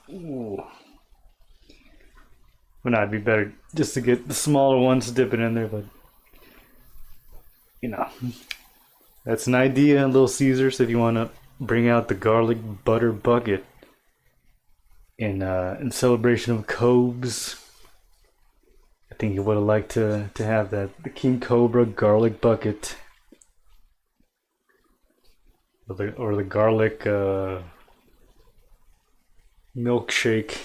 Ooh. Well, no, it'd be better just to get the smaller ones to dip it in there, but you know, that's an idea, Little Caesars. If you want to bring out the garlic butter bucket in celebration of Cobes. I think you would have liked to have that. The King Cobra garlic bucket. Or the garlic milkshake.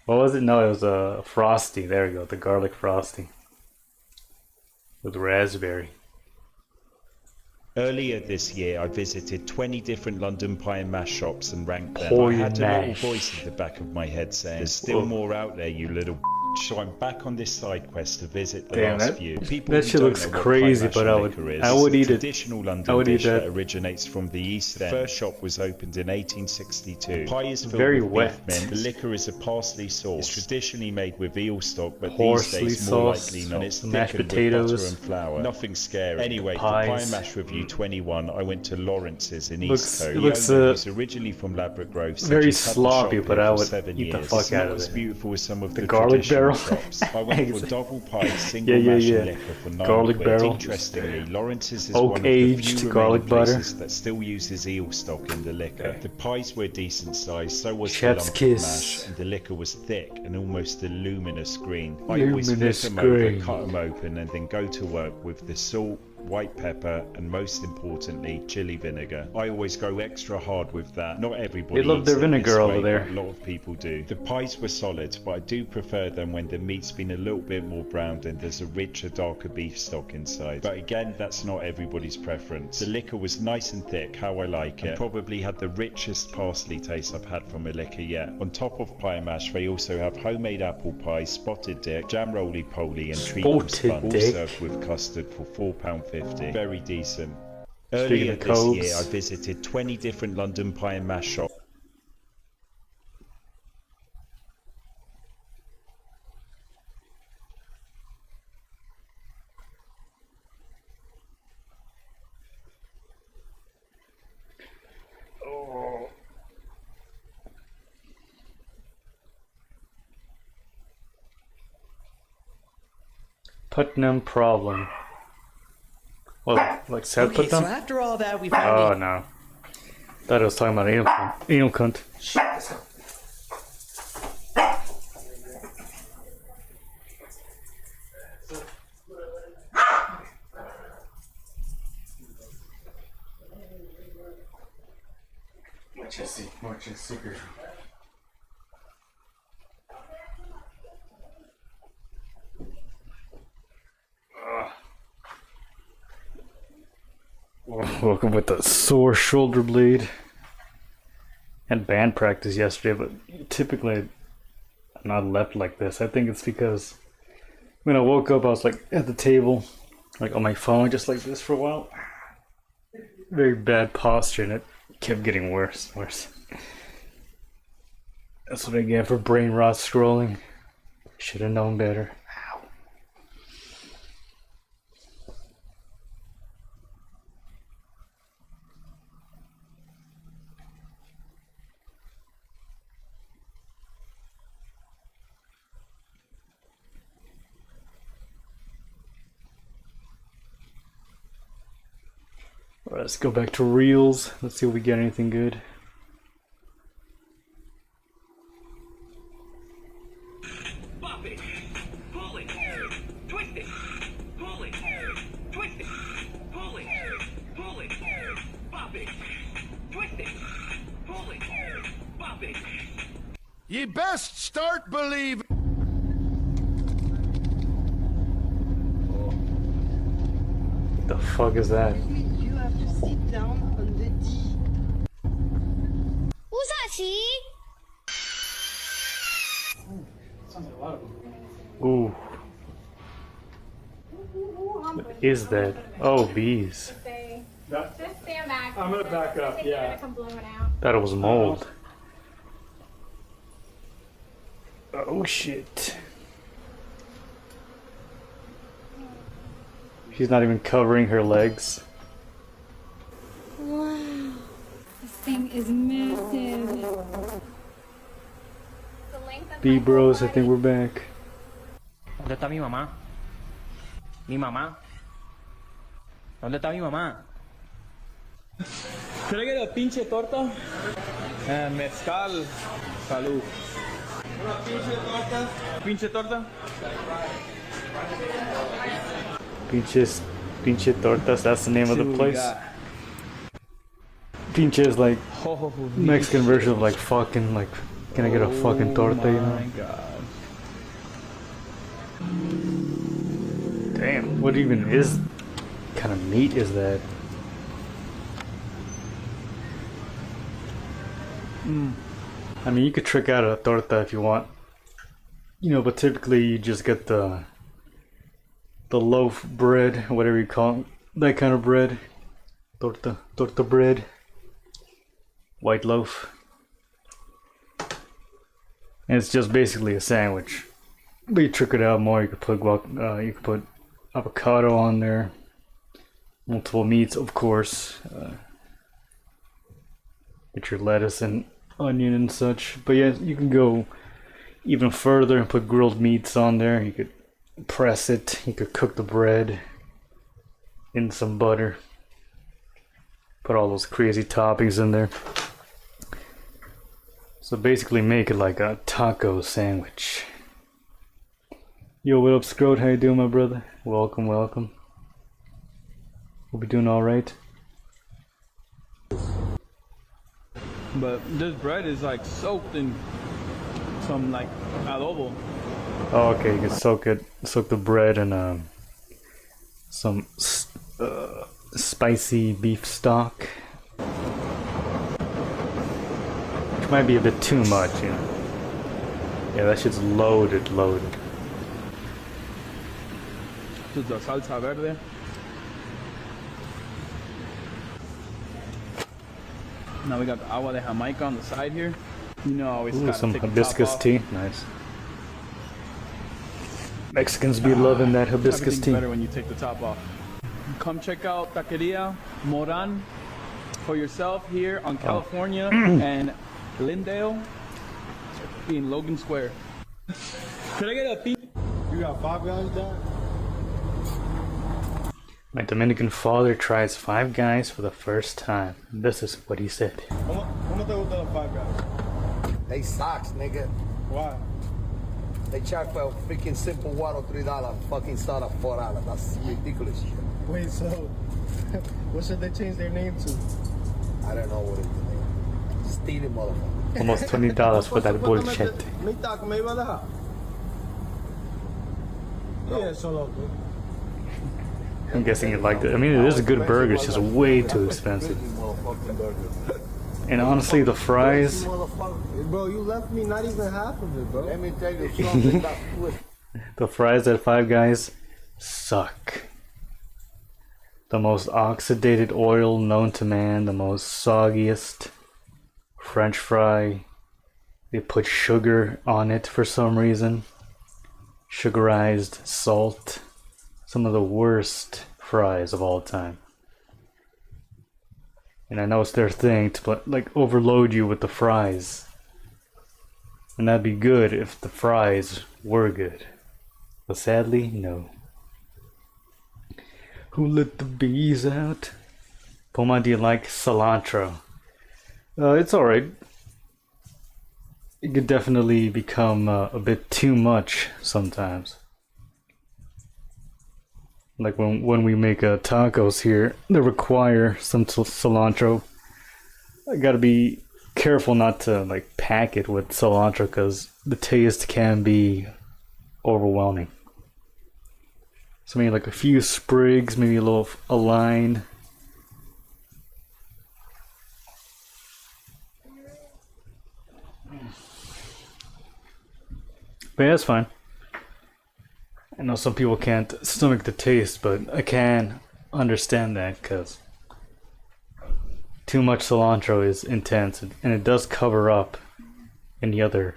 What was it? No, it was a Frosty. There we go. The garlic Frosty. With raspberry. Earlier this year, I visited 20 different London pie and mash shops and ranked them. Pie I had a and little mash. voice at the back of my head saying, "There's still Whoa. more out there, you little." So I'm back on this side quest to visit the Damn, last that- few. that shit looks crazy, but I would eat it. Traditional London I would eat dish that that. originates from the East End. The first shop was opened in 1862. Pie is filled Very with wet. beef mint. The liquor is a parsley sauce. It's traditionally made with eel stock, but Parsley these days more sauce, likely not. It's mashed thickened potatoes, with butter and flour. Nothing scary. Anyway, for pies. Pie and Mash Review 21, I went to Lawrence's in Looks- East Coast. it looks, The owner, who's originally from Ladbroke Grove, said very he's had the sloppy, shop but here I for would 7 eat the years. fuck It's out not of as it. beautiful as some of The the garlic traditional barrel. shops. I went for double pie, single Yeah, mash yeah. and liquor for 9 Garlic quid. barrel. Interestingly, Lawrence's is Oak one of the aged few garlic remaining butter. places that still uses eel stock in the liquor. The pies were decent size, so was Chef's the lump kiss. of mash, and the liquor was thick and almost a luminous green. I always flip Luminous them green. over, cut them open, and then go to work with the salt, white pepper, and most importantly, chili vinegar. I always go extra hard with that. Not everybody They love eats their it vinegar this over way, there. but a lot of people do. The pies were solid, but I do prefer them when the meat's been a little bit more browned and there's a richer, darker beef stock inside. But again, that's not everybody's preference. The liquor was nice and thick, how I like it, and probably had the richest parsley taste I've had from a liquor yet. On top of pie and mash, they also have homemade apple pie, spotted dick, jam roly-poly, and treacle Spotted sponge, all dick. served with custard for £4.50. Very decent. Speaking Earlier of this Cobes. year, I visited 20 different London pie and mash shops. Putnam problem. Well, like Seth Okay, put them? so after all that, we Oh finally... no. Thought I was talking about anal cunt. Anal cunt. Watch your secret. Welcome with a sore shoulder blade. Had band practice yesterday, but typically I'm not left like this. I think it's because when I woke up, I was like at the table, like on my phone, just like this for a while. Very bad posture, and it kept getting worse and worse. That's what I get for brain rot scrolling. Should have known better. Alright, let's go back to Reels. Let's see if we get anything good. Pop it, pull it, twist it, pull it, twist it, pull it, pull it, pop it, twist it, pull it, pop it. Ye best start believing. What the fuck is that? You have to sit down on the D. Who's that, see? Ooh. What is that? Oh, bees. Just stand back. I'm gonna back up, yeah. Come blowing out. Thought it was mold. Oh shit. She's not even covering her legs. Wow. This thing is massive. B bros, I think we're back. ¿Dónde está mi mamá? Mi mamá. ¿Dónde está mi mamá? Can I get a pinche torta? And mezcal. Salud. Pinche torta? Pinche tortas, that's the name of the place. Pinche is like Mexican version of like fucking, like, can I get a fucking torta, you know? Damn, what even is, kind of meat is that? I mean, you could trick out a torta if you want, you know, but typically you just get the loaf bread, whatever you call it, that kind of bread, torta bread, white loaf, and it's just basically a sandwich. But you trick it out more. You could put avocado on there, multiple meats, of course. Get your lettuce and onion and such. But yeah, you can go even further and put grilled meats on there. You could press it. You could cook the bread in some butter. Put all those crazy toppings in there. So basically make it like a taco sandwich. Yo, what up, Scrot? How you doing, my brother? Welcome, welcome. We'll be doing alright. But this bread is like soaked in some like adobo. Oh, okay, you can soak the bread in some spicy beef stock. Which might be a bit too much, you know. Yeah, that shit's loaded. This is the salsa verde. Now we got the agua de Jamaica on the side here. You know, always Ooh, gotta some take the top hibiscus off. tea, nice. Mexicans be loving that hibiscus Everything's tea. better when you take the top off. Come check out Taqueria Moran for yourself here on California and Glendale in Logan Square. Could I get a piece? You got 5 guys down? My Dominican father tries Five Guys for the first time. This is what he said. ¿Cómo te gustan los Five Guys? They socks, nigga. Why? They charge for a freaking simple water $3, fucking soda $4. That's ridiculous shit. Wait, so what should they change their name to? I don't know what it's the name. Stealing motherfucker. Almost $20 for that bullshit. ¿Me iba a dejar? Yeah, so loco. I'm guessing you liked it. I mean, it is a good burger, it's just way too expensive. And honestly, the fries... Bro, you left me not even half of it, bro. Let me tell you something. The fries at Five Guys suck. The most oxidated oil known to man, the most soggiest French fry. They put sugar on it for some reason. Sugarized salt. Some of the worst fries of all time. And I know it's their thing to like overload you with the fries. And that'd be good if the fries were good. But sadly, no. Who let the bees out? Poma, do you like cilantro? It's alright. It could definitely become a bit too much sometimes. Like when we make tacos here, they require some cilantro. I gotta be careful not to like pack it with cilantro because the taste can be overwhelming. So maybe like a few sprigs, maybe a line. But yeah, it's fine. I know some people can't stomach the taste, but I can understand that because too much cilantro is intense, and it does cover up any other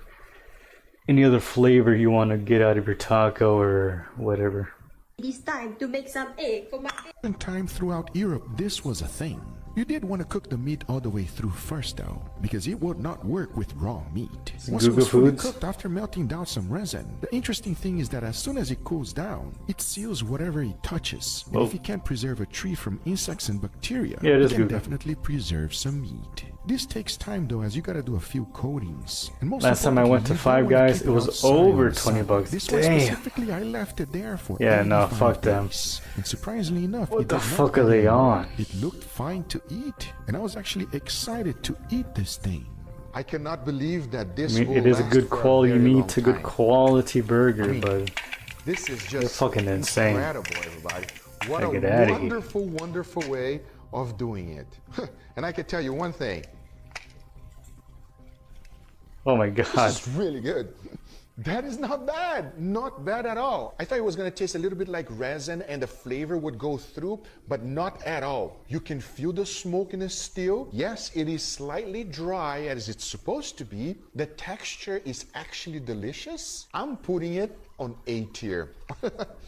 flavor you want to get out of your taco or whatever. It is time to make some egg for my... Time throughout Europe, this was a thing. You did want to cook the meat all the way through first though, because it would not work with raw meat. Once it was fully cooked after melting down some resin, the interesting thing is that as soon as it cools down, it seals whatever it touches. And if you can't preserve a tree from insects and bacteria, you can definitely preserve some meat. This takes time though, as you gotta do a few coatings. And most last time I went to Five Guys, it was over $20. This one specifically, I left it there for no, fuck them. And surprisingly enough, what the fuck are they on? It looked fine to eat, and I was actually excited to eat this thing. I cannot believe that this. I mean, it is a good quality meat, a good quality burger, but this is just they're fucking insane. Incredible, everybody! What a wonderful, wonderful way of doing it. And I can tell you one thing. Oh my god. This is really good. That is not bad. Not bad at all. I thought it was going to taste a little bit like resin and the flavor would go through, but not at all. You can feel the smokiness still. Yes, it is slightly dry as it's supposed to be. The texture is actually delicious. I'm putting it on A tier.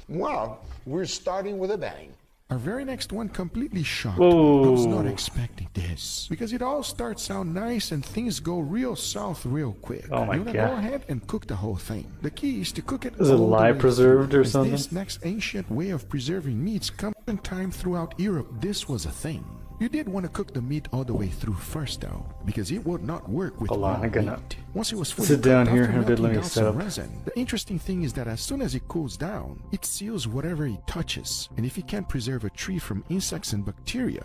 Wow, we're starting with a bang. Our very next one completely shocked. Whoa. I was not expecting this. Because it all starts out nice and things go real south real quick. Oh my you wanna god. go ahead and cook the whole thing. The key is to cook it Is it all the live way preserved through. or something? This next ancient way of preserving meats comes in time throughout Europe. This was a thing. You did want to cook the meat all the way through first though, because it would not work with raw meat. Once it was fully sit down cooked here after a bit. Let me melting set down up. some resin, the interesting thing is that as soon as it cools down, it seals whatever it touches. And if you can't preserve a tree from insects and bacteria.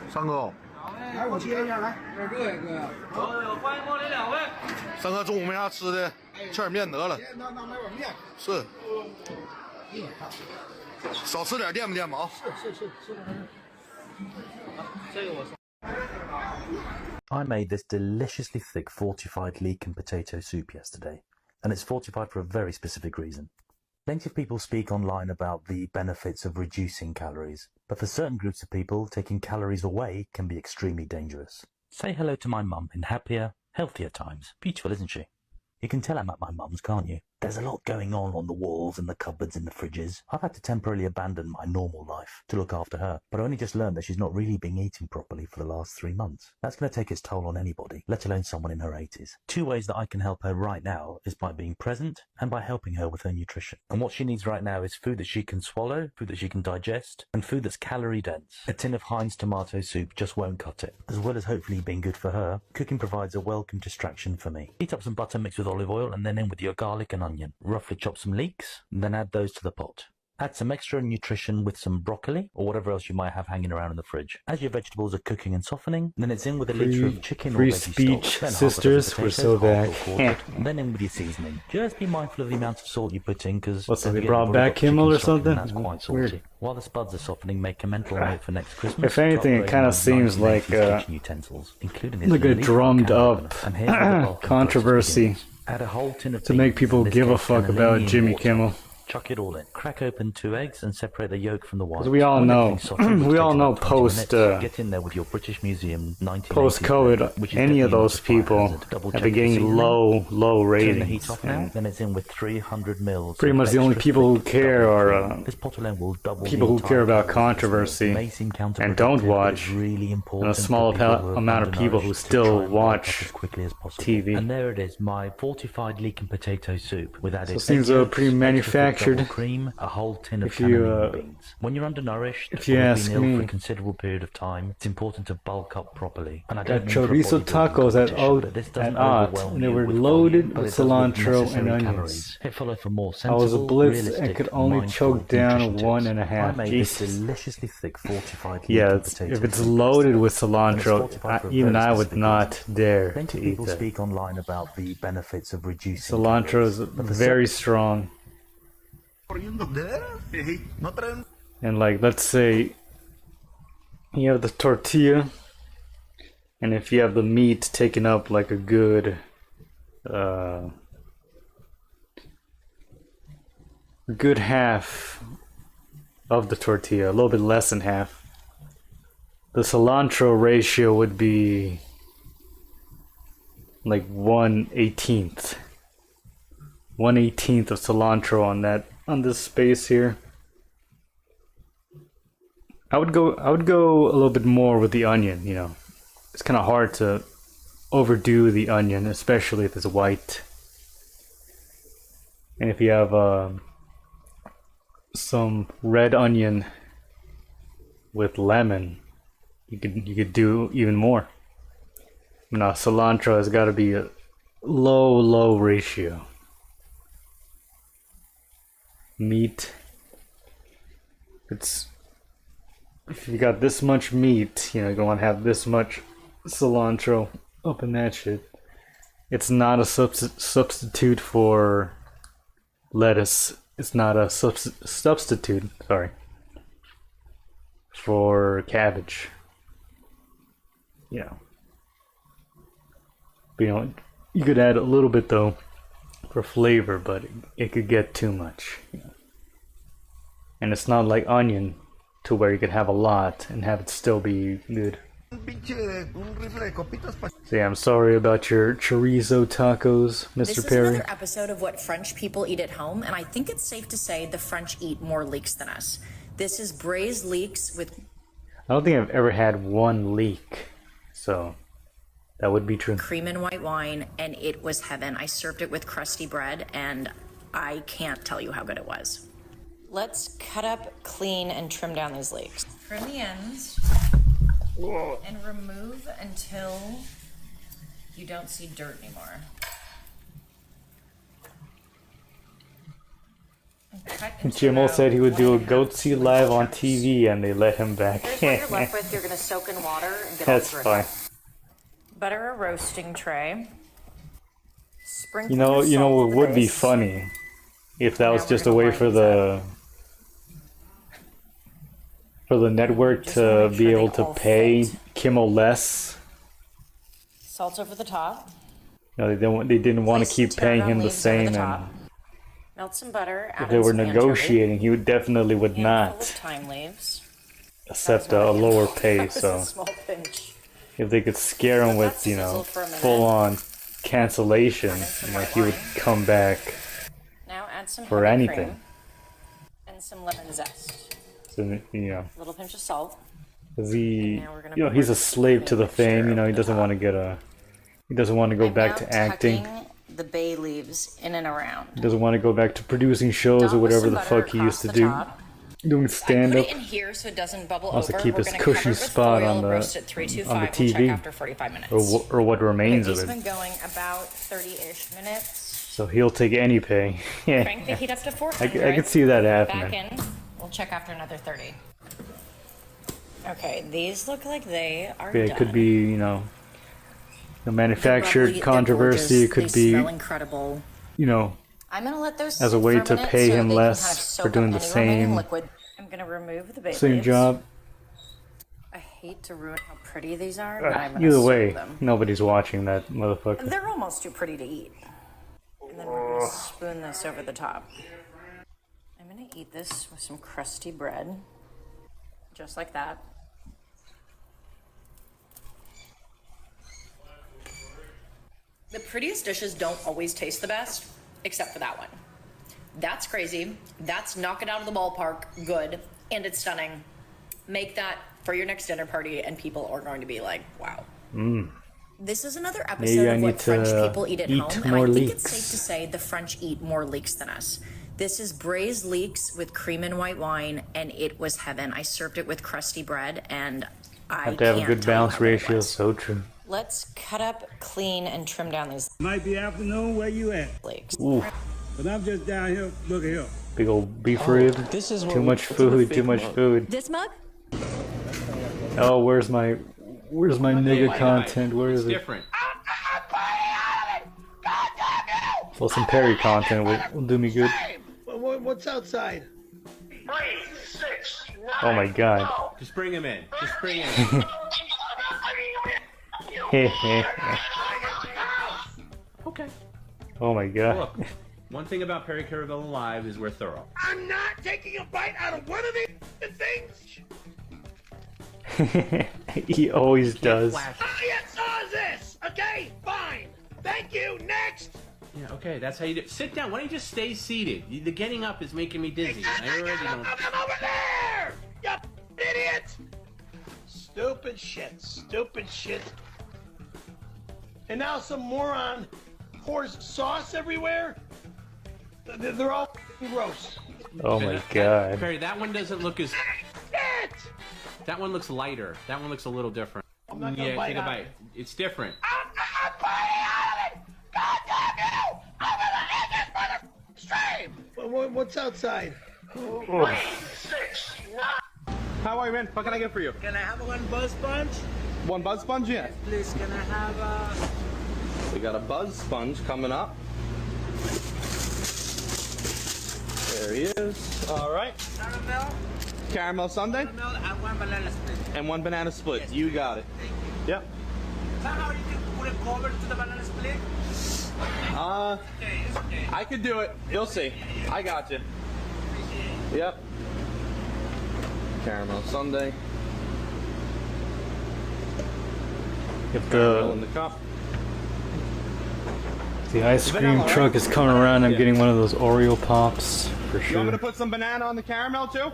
三哥，来，我接一下，来。哥，欢迎光临两位。三哥中午没啥吃的，吃点面得了。那买碗面。是。少吃点垫吧垫吧啊。是。这个我送。 I made this deliciously thick fortified leek and potato soup yesterday, and it's fortified for a very specific reason. Plenty of people speak online about the benefits of reducing calories, but for certain groups of people, taking calories away can be extremely dangerous. Say hello to my mum in happier, healthier times. Beautiful, isn't she? You can tell I'm at my mum's, can't you? There's a lot going on the walls and the cupboards and the fridges. I've had to temporarily abandon my normal life to look after her, but I only just learned that she's not really been eating properly for the last 3 months. That's going to take its toll on anybody, let alone someone in her 80s. 2 ways that I can help her right now is by being present and by helping her with her nutrition. And what she needs right now is food that she can swallow, food that she can digest, and food that's calorie dense. A tin of Heinz tomato soup just won't cut it. As well as hopefully being good for her, cooking provides a welcome distraction for me. Heat up some butter mixed with olive oil and then in with your garlic and onion. Roughly chop some leeks, and then add those to the pot. Add some extra nutrition with some broccoli or whatever else you might have hanging around in the fridge. As your vegetables are cooking and softening, then it's in with a liter of chicken or free veggie speech, stock. sisters. We're so back. Then in with your seasoning. Just be mindful of the amount of salt you put in, because what's that, they brought back Kimmel or something? That's quite salty. Weird. While the spuds are softening, make a mental note for next Christmas. If anything, it kind of seems like utensils, including a drummed up controversy add a whole tin of to make people give a fuck about Jimmy Kimmel. Chuck it all in. Crack open 2 eggs and separate the yolk from the white. We all know, we all know post get in there with your British Museum post-COVID, any of those people have been getting low ratings. Turn the heat off now, then it's in with 300 mils. Pretty much the only people who care are this pot alone will double people who care about controversy and don't watch, really and a small amount of people who still watch as quickly as possible. TV. And there it is, my fortified leek and potato soup with added. So it seems pretty manufactured. Cream, a whole tin of beans. When you're undernourished, if you ask been ill me, for a considerable period of time, it's important to bulk up properly. And I got chorizo tacos at Art, and they were loaded with cilantro and onions. Hit follow for more I was a blitz and could only choke down 1.5. Jesus. Deliciously thick fortified. Yeah, if it's loaded with cilantro, even I would not dare to eat people that. Speak online about the benefits of reducing cilantro is very strong. And like, let's say you have the tortilla, and if you have the meat taken up like a good good half of the tortilla, a little bit less than half, the cilantro ratio would be like 1/18. 1/18 of cilantro on this space here. I would go a little bit more with the onion, you know. It's kind of hard to overdo the onion, especially if it's white. And if you have some red onion with lemon, you could do even more. Now cilantro has got to be a low ratio. Meat, if you got this much meat, you know, you're gonna have this much cilantro up in that shit. It's not a substitute for lettuce. It's not a substitute, sorry, for cabbage. You know, but, you know, you could add a little bit though for flavor, but it could get too much. You know? And it's not like onion to where you could have a lot and have it still be good. So yeah, I'm sorry about your chorizo tacos, Mr. This is Perry. another episode of what French people eat at home, and I think it's safe to say the French eat more leeks than us. This is braised leeks with... I don't think I've ever had one leek, so that would be true. Cream and white wine, and it was heaven. I served it with crusty bread, and I can't tell you how good it was. Let's cut up, clean, and trim down these leeks. Trim the ends and remove until you don't see dirt anymore. Jimmo said he would do a goatsy live on TV, and they let him back. Here's what you're left with. You're going to soak in water and get That's all fine. Butter a roasting tray. Sprinkle You know, it would be funny if that was just a way for the network to be able to pay Kimmel less. Salt over the top. No, they didn't want to keep paying him the same, and Melt some butter. if they were negotiating, he definitely would not Thyme leaves. accept a lower pay. So Small pinch. if they could scare him with, you know, full-on cancellation, you know, he would come back add some for heavy anything. cream and some lemon zest. So, you know, A little pinch of salt. he's a slave to the fame. You know, he doesn't want to he doesn't want to go back to acting. Tucking the bay leaves in and around. He doesn't want to go back to producing shows or whatever the fuck he used to do. Doing stand up. Put it in here so it doesn't bubble Wants over. to keep We're his gonna cushy cover it with spot foil, on the roast at 325. We'll check TV, after 45 minutes. or what remains It's of been it. going about 30-ish minutes. So he'll take any pay. Yeah, Crank the heat up to I 400. can see that Back happening. in. We'll check after another 30. Okay, these look like they are It done. could be, you know, the manufactured They're controversy. It gorgeous. could They be, smell incredible. you know, I'm gonna let those as a sit way for to minute pay so him they can less kind of soak for doing up the any remaining same liquid. I'm gonna remove the bay same leaves. job. I hate to ruin how pretty these are, but I'm gonna Either soak way, them. nobody's watching that motherfucker. They're almost too pretty to eat. And then we're gonna spoon this over the top. I'm gonna eat this with some crusty bread, just like that. The prettiest dishes don't always taste the best, except for that one. That's crazy. That's knock it out of the ballpark. Good. And it's stunning. Make that for your next dinner party, and people are going to be like, wow. Mm. This is another episode Maybe I of need what French to people eat at eat home, and more I think leeks. it's safe to say the French eat more leeks than us. This is braised leeks with cream and white wine, and it was heaven. I served it with crusty bread, and I Have to have a can't good tell you balance how good it ratio. was. So true. Let's cut up, clean, and trim down these Might be afternoon, where you at? leeks. Ooh, But I'm just down here, look at here. big old beef rib. this is Too much food. Too much food. This mug? Oh, where's my nigga content? Where is it? Different. Well, some Perry content will do me good. What's outside? 3, 6, 9. Oh my god. Just bring him in. Just bring him in. Okay. Oh my god. Look, one thing about Perry Caravella Live is we're thorough. I'm not taking a bite out of one of these things. He always does. All you saw is this. Okay, fine. Thank you. Next. Yeah, okay, that's how you do it. Sit down. Why don't you just stay seated? The getting up is making me dizzy. I already don't. I'm over there. You idiot. Stupid shit. Stupid shit. And now some moron pours sauce everywhere. They're all gross. Oh my god. Perry, that one doesn't look as. That one looks lighter. That one looks a little different. I'm not gonna Yeah, bite take a out. bite. It's different. I'm not biting out of it. God damn you! I'm gonna end this mother stream. What's outside? 3, 6, 9. How are you, man? What can I get for you? Can I have one buzz sponge? One buzz sponge, yeah. Please, can I have We got a buzz sponge coming up. There he is. All right. Caramel sundae caramel and one banana split? and one banana split. Yes, You please. got it. Thank you. Yep. Somehow you can put a cover to the banana split? Okay, I could do it. You'll see. I got you. Yep. Caramel sundae. If Caramel in the cup. the ice cream Vanilla, truck right? is coming around, I'm Yeah. getting one of those Oreo pops for You want me sure. to put some banana on the caramel too?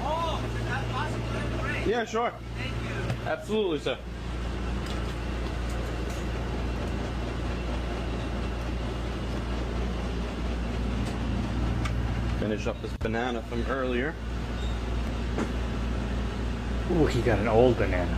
Oh, is that possible? Great. Yeah, sure. Thank you. Absolutely, sir. Finish up this banana from earlier. Ooh, he got an old banana.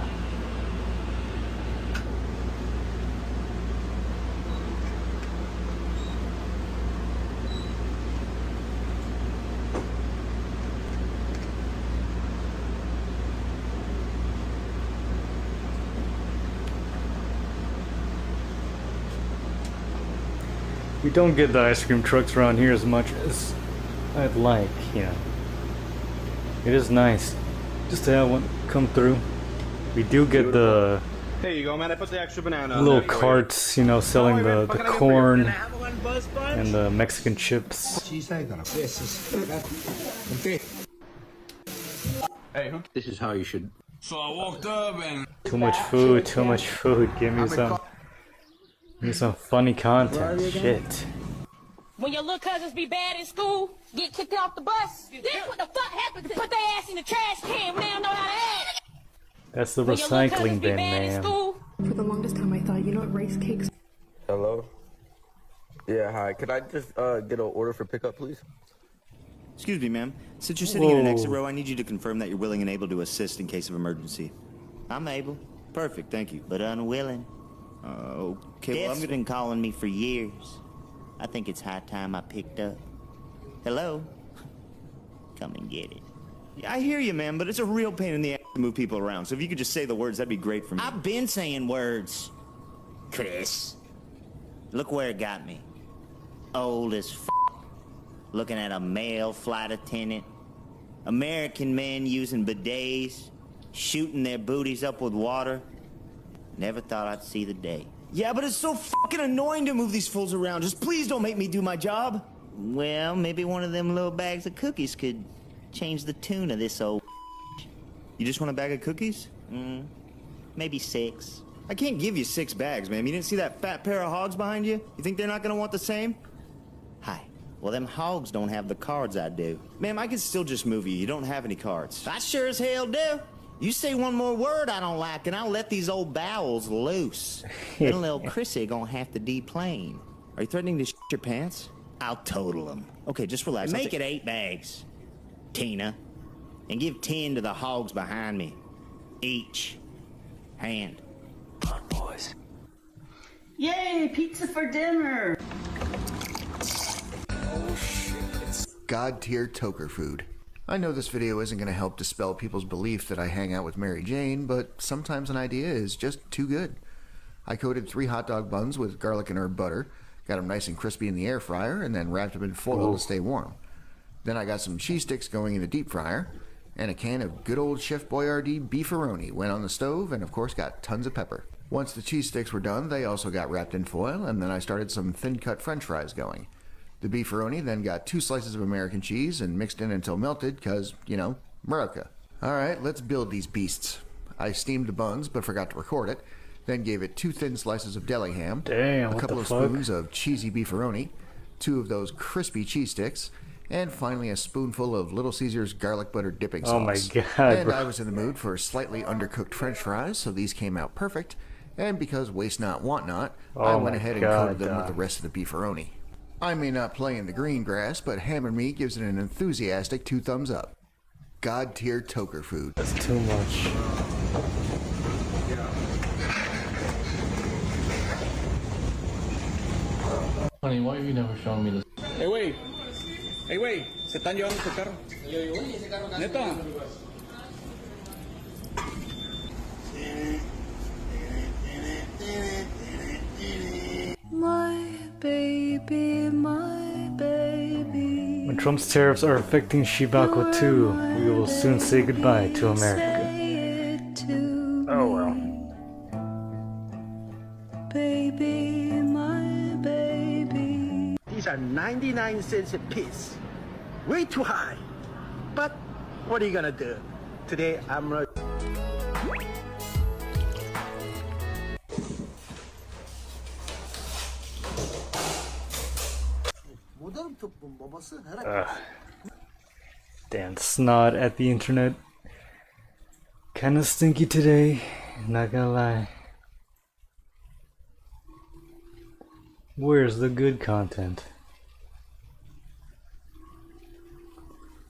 We don't get the ice cream trucks around here as much as I'd like, you know. It is nice just to have one come through. We do get the There you go, man. I put the extra banana on little there for you. carts, you know, selling Alright, man. the What can I get for you? corn Can I have one buzz sponge? and the Mexican chips. Hey, This is how you should. So I walked up and Too much food, too much food. Give me some funny content. Shit. When your little cousins be bad in school, get kicked off the bus, that's what the fuck happens. Put their ass in the trash can when they don't know how to act. That's the When your little recycling cousins be bin, bad in man. school. For the longest time, I thought, you know what, rice cakes. Hello? Yeah, hi. Could I just get an order for pickup, please? Excuse me, ma'am. Since you're sitting in an exit Whoa. row, I need you to confirm that you're willing and able to assist in case of emergency. I'm able. Perfect, thank you. But unwilling. Okay, well, I'm been calling me for years. I think it's high time I picked up. Hello? Come and get it. Yeah, I hear you, man, but it's a real pain in the ass to move people around. So if you could just say the words, that'd be great for me. I've been saying words, Chris. Look where it got me. Old as f***. Looking at a male flight attendant. American men using bidets. Shooting their booties up with water. Never thought I'd see the day. Yeah, but it's so fucking annoying to move these fools around. Just please don't make me do my job. Well, maybe one of them little bags of cookies could change the tune of this old. You just want a bag of cookies? Maybe 6. I can't give you 6 bags, ma'am. You didn't see that fat pair of hogs behind you? You think they're not gonna want the same? Hi. Well, them hogs don't have the cards I do. Ma'am, I can still just move you. You don't have any cards. I sure as hell do. You say one more word I don't like, and I'll let these old bowels loose. Then little Chrissy gonna have to deplane. Are you threatening to shit your pants? I'll total them. Okay, just relax. Make it 8 bags, Tina. And give 10 to the hogs behind me. Each. Hand. Come on, boys. Yay, pizza for dinner. Oh shit. It's God tier toker food. I know this video isn't going to help dispel people's belief that I hang out with Mary Jane, but sometimes an idea is just too good. I coated 3 hot dog buns with garlic and herb butter, got them nice and crispy in the air fryer, and then wrapped them in foil to stay warm. Then I got some cheese sticks going in the deep fryer, and a can of good old Chef Boyardee beefaroni went on the stove, and of course got tons of pepper. Once the cheese sticks were done, they also got wrapped in foil, and then I started some thin-cut french fries going. The beefaroni then got 2 slices of American cheese and mixed in until melted, cause, you know, America. Alright, let's build these beasts. I steamed the buns, but forgot to record it, then gave it 2 thin slices of deli ham, Damn, a couple of spoons of cheesy beefaroni, 2 of those crispy cheese sticks, and finally a spoonful of Little Caesar's garlic butter dipping sauce. Oh my god, And bro. I was in the mood for slightly undercooked french fries, so these came out perfect, and because waste not, want not, I went ahead and coated them with the rest of the beefaroni. I may not play in the green grass, but Ham and Me gives it an enthusiastic 2 thumbs up. God tier toker food. That's too much. Honey, why have you never shown me this? Hey, güey. Hey, güey. Se están llevando tu carro. ¿Neta? My baby, my baby. When Trump's tariffs are affecting Shibaku too, we will soon say goodbye to America. Oh well. Baby, my baby. These are 99 cents a piece. Way too high. But what are you gonna do? Today I'm ready. Damn snot at the internet. Kinda stinky today, not gonna lie. Where's the good content?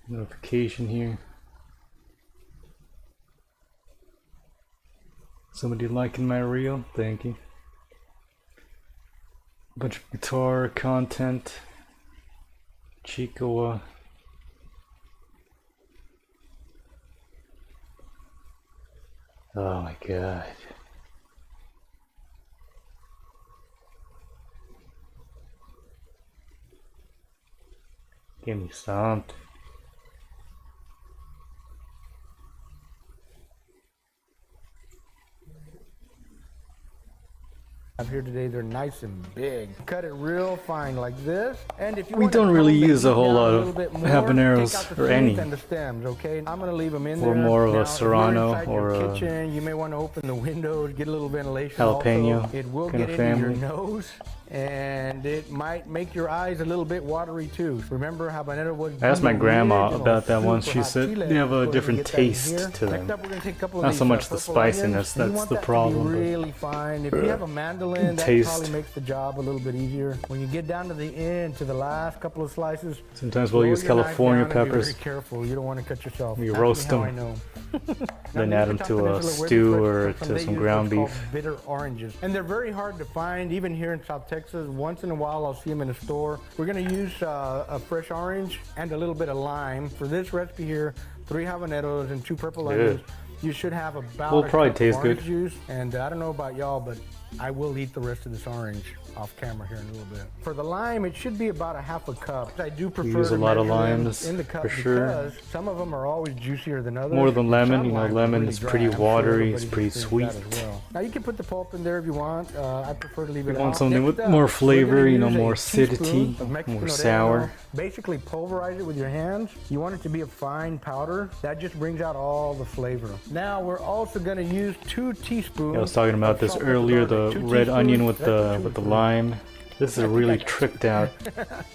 Notification here. Somebody liking my reel? Thank you. Bunch of guitar content. Chicoa. Oh my god. Give me something. Here today, they're nice and big. Cut it real fine like this. And if you We want don't to really tone the use a heat whole down lot little of bit more, habaneros take out the or seeds any. and the stems, okay? I'm gonna leave them in Or there. more of a Now, if you're serrano inside or your a kitchen, you may want to open the windows, get a little ventilation. jalapeno Also, it will kind get of into family. your nose, and it might make your eyes a little bit watery too. Remember, habanero was I asked my the grandma original about that once. super She hot said chile. they have Go a ahead and different get that in taste here. to Next them. up, we're gonna take a couple of Not these, so much the purple spiciness, onions. You that's want the that to be problem. really fine. If you have a mandolin, that Taste. probably makes the job a little bit easier. When you get down to the end, to the last couple of slices, Sometimes we'll slow use your knife California down and be peppers. very careful. You don't want to cut yourself. We Ask roast me how them. I know. Then Now, add the them to Yucatan a Peninsula, where stew these or fresh come from, to they some use ground what's called beef. bitter oranges, and they're very hard to find even here in South Texas. Once in a while I'll see them in a store. We're going to use a fresh orange and a little bit of lime. For this recipe here, 3 habaneros and 2 purple Good. onions. You should have about Will a probably cup of taste orange good. juice. And I don't know about y'all, but I will eat the rest of this orange off camera here in a little bit. For the lime, it should be about a half a cup. I do prefer use a to lot of measure them limes, in the cup for sure. because some of them are always juicier than others. More than lemon, Some you know, limes are lemon really is dry. pretty I'm sure watery, it's everybody's pretty experienced that sweet. as well. Now you can put the pulp in there if you want. I prefer to leave it You want out. something Next with up, more we're flavor, gonna you know, use a more teaspoon acidity, of Mexican more oregano. sour. Basically pulverize it with your hands. You want it to be a fine powder. That just brings out all the flavor. Now we're also going to use 2 teaspoons. I was talking about of this salt, pepper, earlier, garlic. the 2 red onion teaspoons, with that's the 2 lime. This is a really tricked out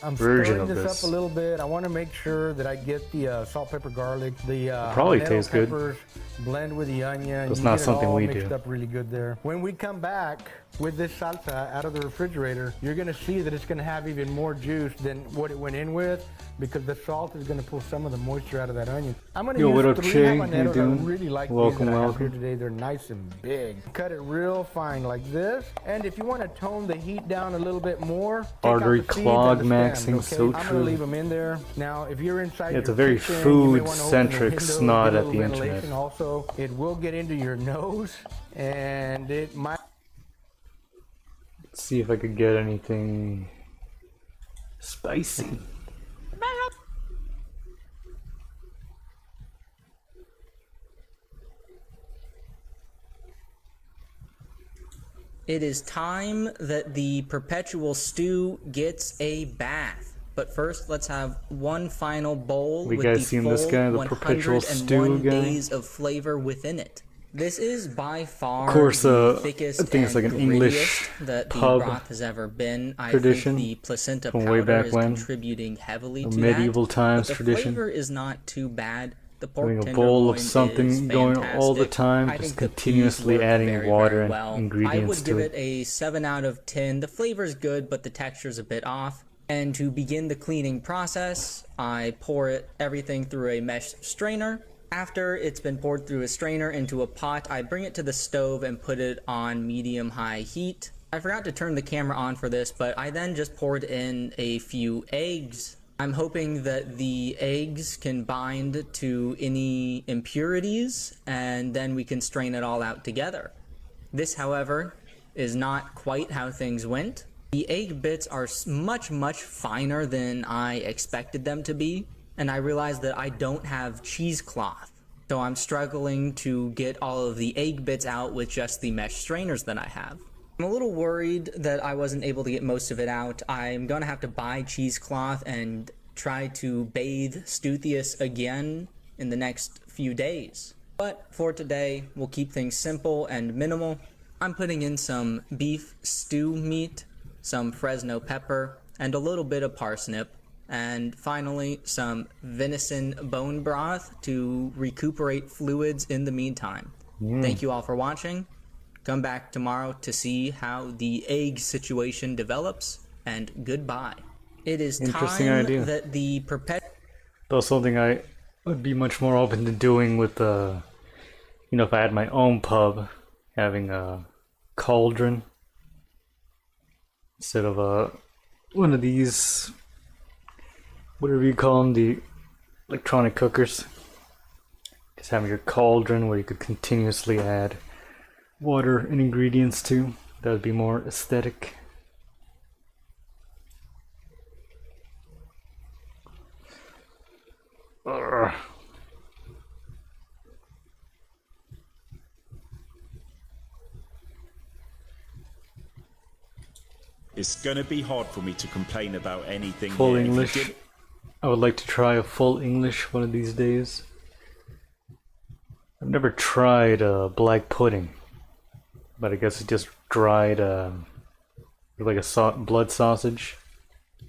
I'm version stirring of this this. up a little bit. I want to make sure that I get the salt, pepper, garlic, the Probably habanero tastes good. peppers blend with the onion. It's You not get it something all we mixed do. up really good there. When we come back with this salsa out of the refrigerator, you're going to see that it's going to have even more juice than what it went in with because the salt is going to pull some of the moisture out of that onion. I'm going to Yo, use what up, 3 Che? How you habaneros. I doing? really like Welcome, these that I have here welcome. today. They're nice and big. Cut it real fine like this. And if you want to tone the heat down a little bit more, take out Artery the seeds clog and the maxing, stems, okay? so I'm going to true. leave them in there. Now, if you're inside Yeah, it's your a very kitchen, you may wanna open the food-centric windows, Snod get a at little the ventilation Internet. Also, it will get into your nose, and it might. Let's see if I could get anything spicy. It is time that the perpetual stew gets a bath. But first, let's have one final bowl We with guys the seen full this guy, the perpetual 101 stew guy? days of flavor within it. This is by far Of course, the thickest I think it's like and an English grittiest that the pub broth has ever been. I tradition think the placenta from powder way back is when. contributing heavily A to medieval that. times but the tradition. flavor is not too bad. The pork Having a bowl of tenderloin something is going all the fantastic. time, I just think the continuously peas work adding very, water very and well. ingredients I would to give it. it a 7 out of 10. The flavor's good, but the texture's a bit off. And to begin the cleaning process, I pour everything through a mesh strainer. After it's been poured through a strainer into a pot, I bring it to the stove and put it on medium-high heat. I forgot to turn the camera on for this, but I then just poured in a few eggs. I'm hoping that the eggs can bind to any impurities, and then we can strain it all out together. This, however, is not quite how things went. The egg bits are much, much finer than I expected them to be, and I realized that I don't have cheesecloth. So I'm struggling to get all of the egg bits out with just the mesh strainers that I have. I'm a little worried that I wasn't able to get most of it out. I'm gonna have to buy cheesecloth and try to bathe Stuthius again in the next few days. But for today, we'll keep things simple and minimal. I'm putting in some beef stew meat, some Fresno pepper, and a little bit of parsnip, and finally some venison bone broth to recuperate fluids in the meantime. Thank you all for watching. Come back tomorrow to see how the egg situation develops, and goodbye. It is Interesting time idea. that the That's something I would be much more open to doing with you know, if I had my own pub, having a cauldron instead of one of these, whatever you call them, the electronic cookers. Just having your cauldron where you could continuously add water and ingredients to. That would be more aesthetic. Ugh. It's gonna be hard for me to complain about anything Full here. English. I would like to try a full English one of these days. I've never tried black pudding, but I guess it's just dried like a blood sausage.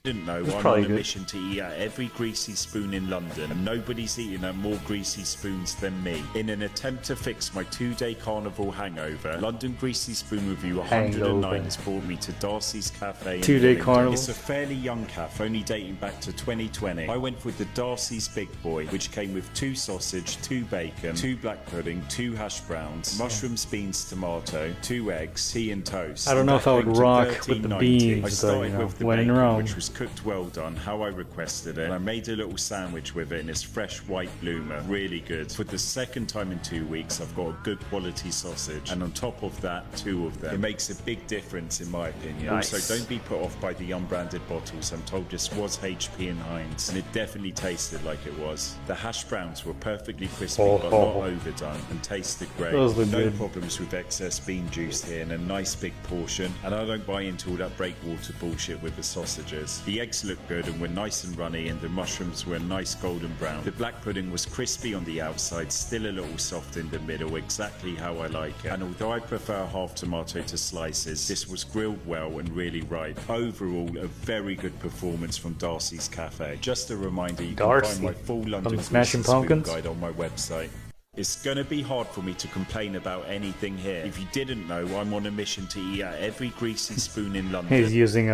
Didn't know It's I'm probably on a good. mission to eat at every greasy spoon in London, and nobody's eating at more greasy spoons than me. In an attempt to fix my 2-day carnival hangover, London Greasy Spoon Review 109 Hangover. has brought me to Darcy's Cafe in 2-day Millington. carnival. It's a fairly young cafe, only dating back to 2020. I went with the Darcy's Big Boy, which came with 2 sausage, 2 bacon, 2 black pudding, 2 hash browns, mushrooms, beans, tomato, 2 eggs, tea and toast. I don't know That if I would came to rock with the $13.90. beans, I though, started you know, with the when in bacon, Rome. which was cooked well done, how I requested it, and I made a little sandwich with it in this fresh white bloomer. Really good. For the second time in 2 weeks, I've got a good quality sausage, and on top of that, 2 of them. It makes a big difference in my opinion. Nice. Also, don't be put off by the unbranded bottles. I'm told this was HP and Heinz, and it definitely tasted like it was. The hash browns were perfectly crispy, but not overdone, and tasted great. Those look No good. problems with excess bean juice here, and a nice big portion. And I don't buy into all that breakwater bullshit with the sausages. The eggs looked good and were nice and runny, and the mushrooms were a nice golden brown. The black pudding was crispy on the outside, still a little soft in the middle, exactly how I like it. And although I prefer half tomato to slices, this was grilled well and really ripe. Overall, a very good performance from Darcy's Cafe. Just a reminder, you can Darcy, find my full from London the Smashing Greasy Spoon Pumpkins? guide on my website. It's gonna be hard for me to complain about anything here. If you didn't know, I'm on a mission to eat at every greasy spoon in London. He's using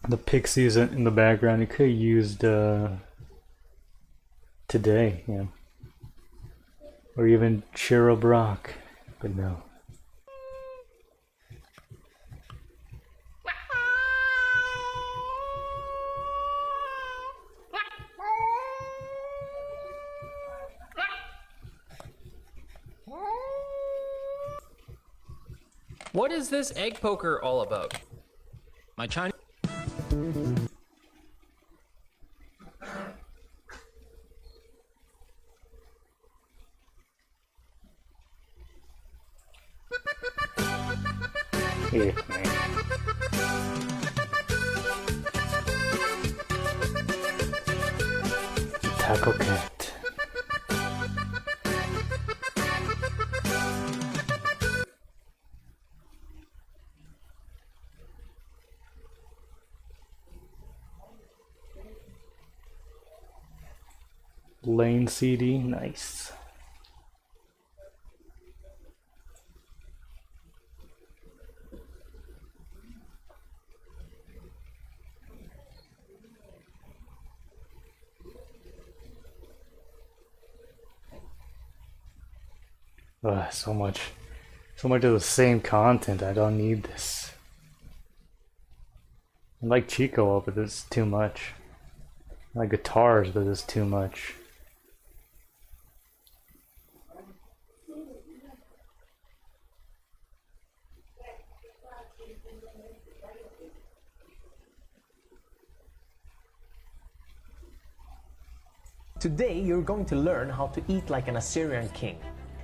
the Pixies in the background. He could have used Today, yeah, or even Cheryl Brock, but no. What is this egg poker all about? My Chinese. Yeah, man. Taco Cat. Lane CD, nice. So much of the same content. I don't need this. I like Chico, but this is too much. I like guitars, but this is too much. Today, you're going to learn how to eat like an Assyrian king.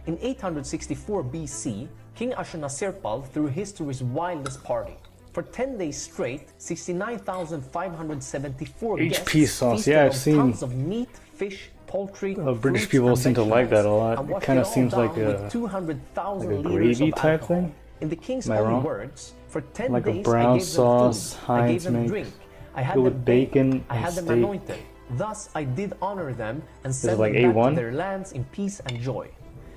In 864 BC, King Ashurnasirpal threw history's wildest party. For 10 days straight, 69,574 guests HP sauce, feasted yeah, I've on seen tons of meat, fish, poultry, British fruits, people and seem to like that a vegetables, lot. and It washed kind of all seems down like with a 200,000 liters gravy of type alcohol. thing. In the king's Am I own wrong? words, for 10 Like a days brown I gave sauce, them food, I gave Heinz them makes. drink, I had Good them with baked, bacon I and had them steak. anointed. Thus I did honor them and Is it sent like them back A1? to their lands in peace and joy.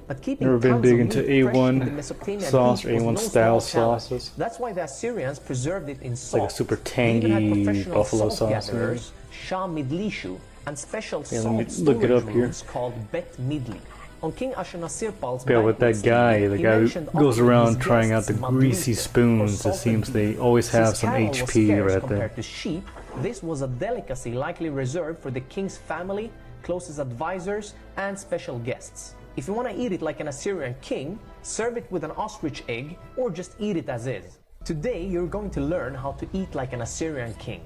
But keeping Never been tons big of into meat fresh in the A1 Mesopotamian sauce heat or was A1 no style small challenge. sauces. That's why the Assyrians preserved it in It's salt. like a super They even had tangy professional buffalo salt sauce. Maybe. gatherers, Shah Midlishu, and special Yeah, let me salt look it storage up here. rooms called Bet Midli. On King Ashurnasirpal's Yeah, with that banquets, guy, he the guy mentioned who goes offering around his trying out guests the greasy madlute, or spoons, it salted seems beef. they always have Since some cattle was HP scarce right compared there. to sheep, this was a delicacy likely reserved for the king's family, closest advisors, and special guests. If you want to eat it like an Assyrian king, serve it with an ostrich egg, or just eat it as is. Today, you're going to learn how to eat like an Assyrian king.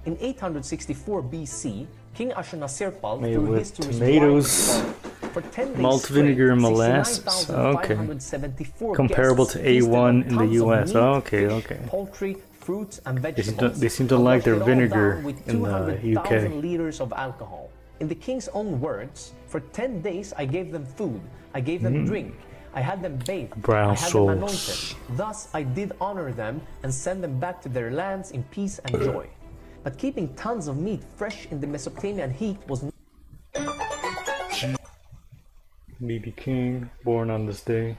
In 864 BC, King Ashurnasirpal Made threw with history's tomatoes, wildest party. For 10 days malt straight, vinegar and molasses. Okay. 69,574 Comparable guests to feasted A1 on in the tons of US. meat, Okay, fish, okay. poultry, fruits and vegetables. They seem to like their washed it all vinegar down with in the 200,000 UK. liters of alcohol. In the king's own words, for 10 days I gave them food, I gave them drink, I had them bathed, Brown I had sauce. them anointed. Thus I did honor them and send them back to their lands in peace and joy. But keeping tons of meat fresh in the Mesopotamian heat was BB King, born on this day.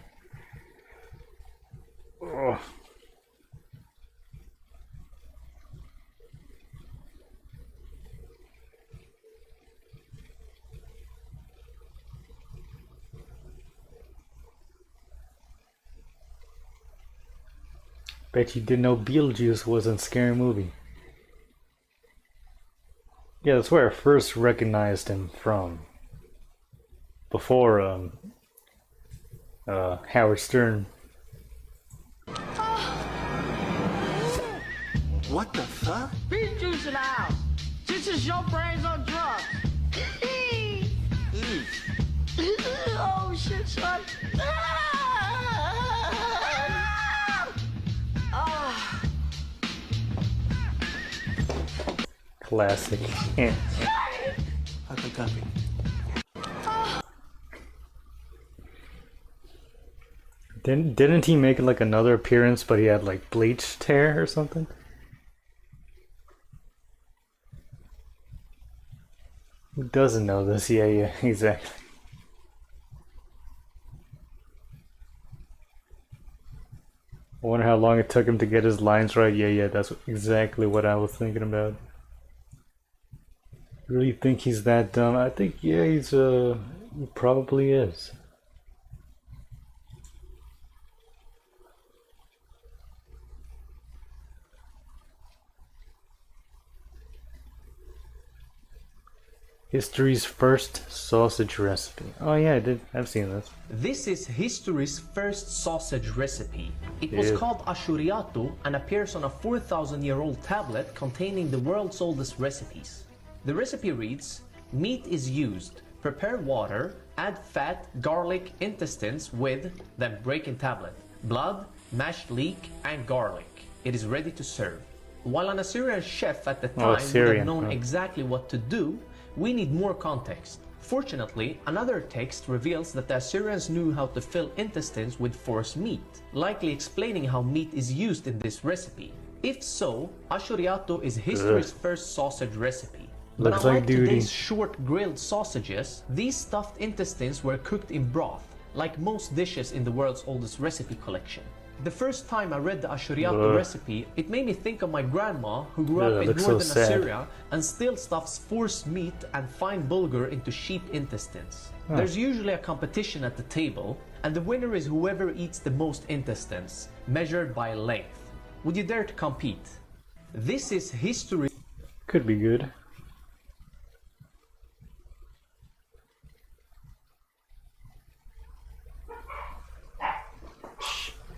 Ugh. Bet you didn't know Beetlejuice was a scary movie. Yeah, that's where I first recognized him from. Before Howard Stern. What the fuck? Beet juice in the house. This is your brains on drugs. Oh shit, son. Classic. Didn't he make like another appearance, but he had like bleached hair or something? Who doesn't know this? Yeah, exactly. I wonder how long it took him to get his lines right. Yeah, that's exactly what I was thinking about. You really think he's that dumb? I think, yeah, he probably is. History's first sausage recipe. Oh yeah, I've seen this. This is history's first sausage recipe. It was called ashuriatu and appears on a 4,000-year-old tablet containing the world's oldest recipes. The recipe reads, meat is used, prepare water, add fat, garlic, intestines with, then break in tablet, blood, mashed leek, and garlic. It is ready to serve. While an Assyrian chef at the time would have known exactly what to do, we need more context. Fortunately, another text reveals that the Assyrians knew how to fill intestines with force meat, likely explaining how meat is used in this recipe. If so, ashuriatu is history's first sausage recipe. But unlike today's short grilled sausages, these stuffed intestines were cooked in broth, like most dishes in the world's oldest recipe collection. The first time I read the ashuriatu recipe, it made me think of my grandma who grew up in northern Assyria and still stuffs forced meat and fine bulgur into sheep intestines. There's usually a competition at the table, and the winner is whoever eats the most intestines, measured by length. Would you dare to compete? This is history. Could be good.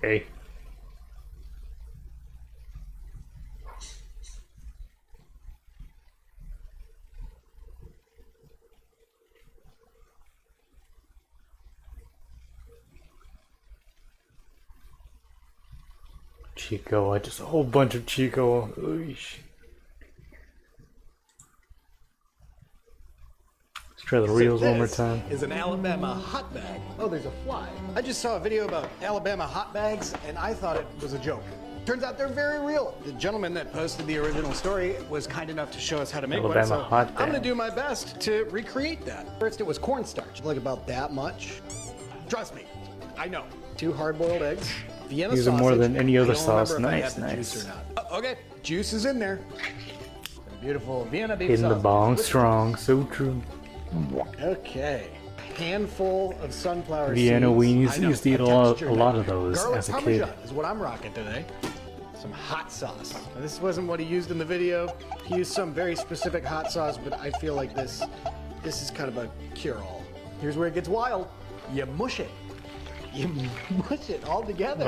Hey. Chico, just a whole bunch of Chico. Oosh. Let's try the reels one more time. Is an Alabama hot bag. Oh, there's a fly. I just saw a video about Alabama hot bags, and I thought it was a joke. Turns out they're very real. The gentleman that posted the original story was kind enough to show us how to make one, so I'm gonna do my best to recreate that. First, it was cornstarch, like about that much. Trust me, I know. 2 hard-boiled eggs, Vienna These are sausage. more than any other sauce. If I Nice, have the nice. juice or not. Okay, juice is in there. Beautiful Vienna beef Hitting the sausage. bong strong, so true. Okay, handful of sunflower Vienna seeds. weenies used to eat a lot of those Garlic as a kid. Parmesan is what I'm rocking today. Some hot sauce. Now, this wasn't what he used in the video. He used some very specific hot sauce, but I feel like this is kind of a cure-all. Here's where it gets wild. You mush it. You mush it all together.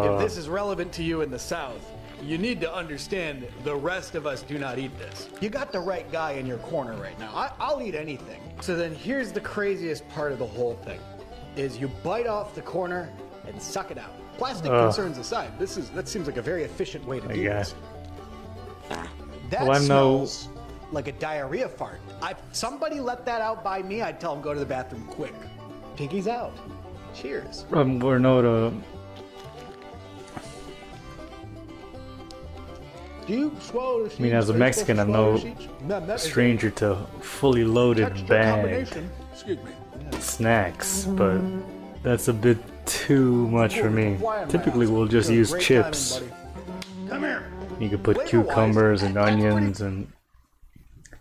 If this is relevant to you in the South, you need to understand the rest of us do not eat this. You got the right guy in your corner right now. I'll eat anything. So then here's the craziest part of the whole thing, is you bite off the corner and suck it out. Plastic concerns aside, that seems like a very efficient way to do this. That Well, smells like a diarrhea fart. Somebody let that out by me, I'd tell them go to the bathroom quick. Pinky's out. Cheers. We're not Do you swallow the I mean, as a Mexican, I'm no stranger to fully loaded bag snacks, but that's a bit too much for me. Typically, we'll just use chips. You could put cucumbers and onions and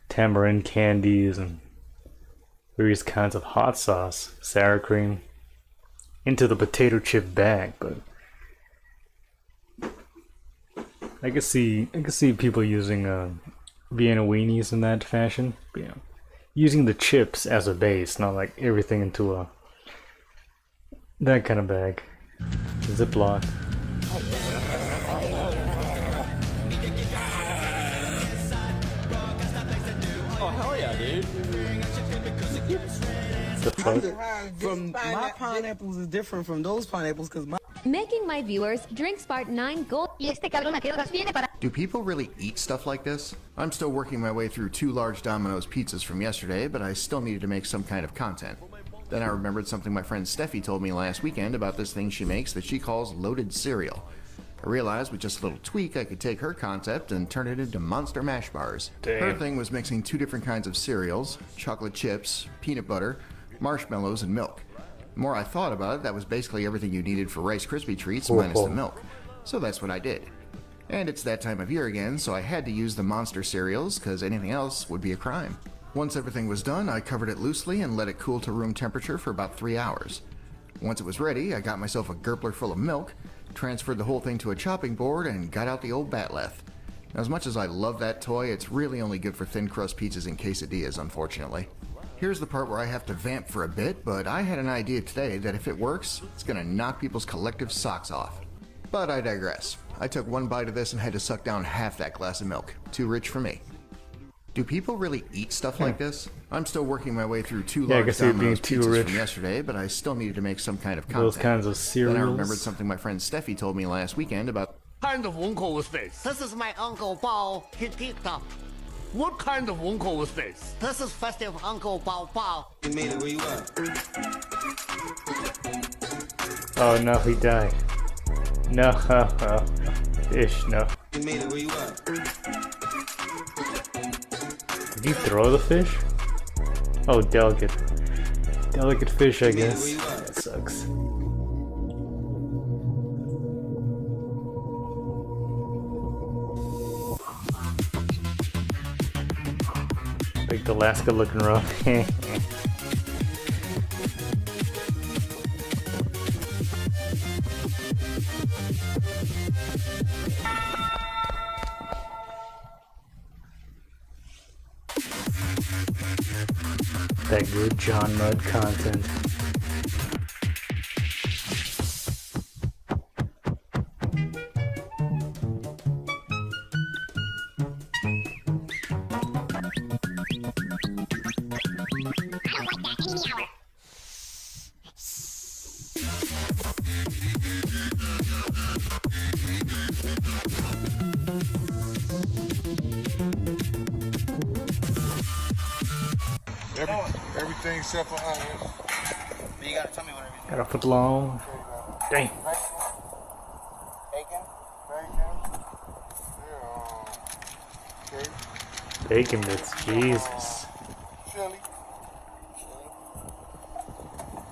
tamarind candies and various kinds of hot sauce, sour cream into the potato chip bag, but I can see people using Vienna weenies in that fashion. You know, using the chips as a base, not like everything into that kind of bag. Ziploc. Oh hell yeah, dude! The fuck? From my pineapples is different from those pineapples because my Making my viewers drink Smart 9 Gold. Do people really eat stuff like this? I'm still working my way through 2 large Domino's pizzas from yesterday, but I still needed to make some kind of content. Then I remembered something my friend Steffi told me last weekend about this thing she makes that she calls loaded cereal. I realized with just a little tweak I could take her concept and turn it into monster mash bars. Damn. Her thing was mixing 2 different kinds of cereals, chocolate chips, peanut butter, marshmallows, and milk. The more I thought about it, that was basically everything you needed for Rice Krispie treats minus the milk. So that's what I did. And it's that time of year again, so I had to use the monster cereals, because anything else would be a crime. Once everything was done, I covered it loosely and let it cool to room temperature for about 3 hours. Once it was ready, I got myself a gurgler full of milk, transferred the whole thing to a chopping board, and got out the old batleth. Now, as much as I love that toy, it's really only good for thin crust pizzas and quesadillas, unfortunately. Here's the part where I have to vamp for a bit, but I had an idea today that if it works, it's gonna knock people's collective socks off. But I digress. I took 1 bite of this and had to suck down half that glass of milk. Too rich for me. Do people really eat stuff like this? I'm still working my way through 2 large Domino's pizzas from yesterday, but I still needed to make some kind of content. Those kinds of cereals. Then I remembered something my friend Steffi told me last weekend about... Kind of uncle is this? This is my Uncle Bao. He picked up. What kind of uncle is this? This is festive Uncle Bao Bao. You made it where you at? Oh no, he died. No, fish, no. You made it where you at? Did you throw the fish? Oh, delicate. Delicate fish, I guess. That sucks. Like Alaska looking rough. That good John Mudd content. Everything except for onions. But you gotta tell me whatever. Got a foot long. Dang. Bacon? Bacon bits. Jesus. Chili.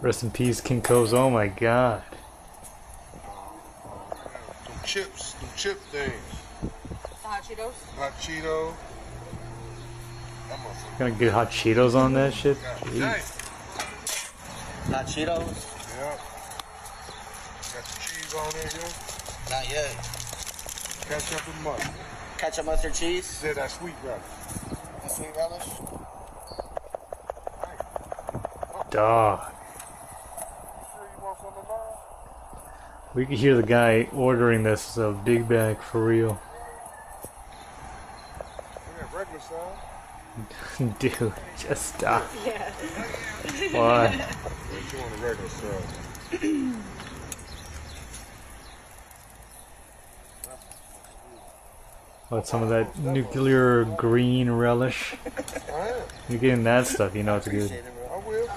Rest in peace, King Coves. Oh my god. Some chips, some chip things. Hot Cheetos? Hot Cheeto. Gonna get hot Cheetos on that shit? Jeez. Hot Cheetos? Yeah. Got the cheese on there, yo? Not yet. Ketchup and mustard. Ketchup, mustard, cheese? Yeah, that sweet relish. That sweet relish? Dog. We could hear the guy ordering this as a big bag for real. Regular size. Dude, just stop. Yeah. Why? What you want a regular size? With some of that nuclear green relish. You're getting that stuff, you know it's good. I will.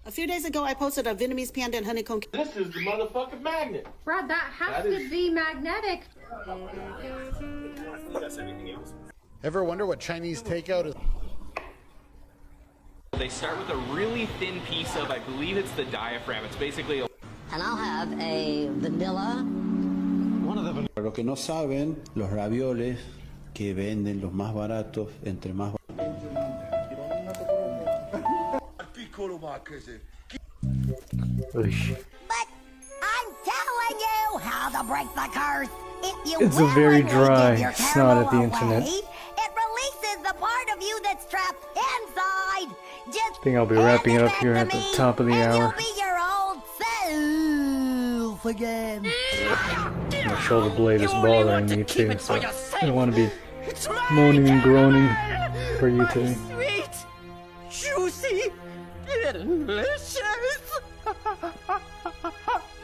A few days ago, I posted a Vietnamese panda and honeycomb. This is the motherfucking magnet. Brad, that has to be magnetic. Ever wonder what Chinese takeout is? They start with a really thin piece of, I believe it's the diaphragm. It's basically a... And I'll have a vanilla. Para los que no saben, los ravioles que venden los más baratos, entre más But I'm telling you how to break the curse. If you It's a very dry Snod at the away, Internet. it releases the part of you that's trapped inside. Just I think I'll be wrapping it up here at the top of the hour. be your old self again. My shoulder blade is bothering me too, so I don't want to be moaning and groaning for you today. Sweet, juicy, delicious.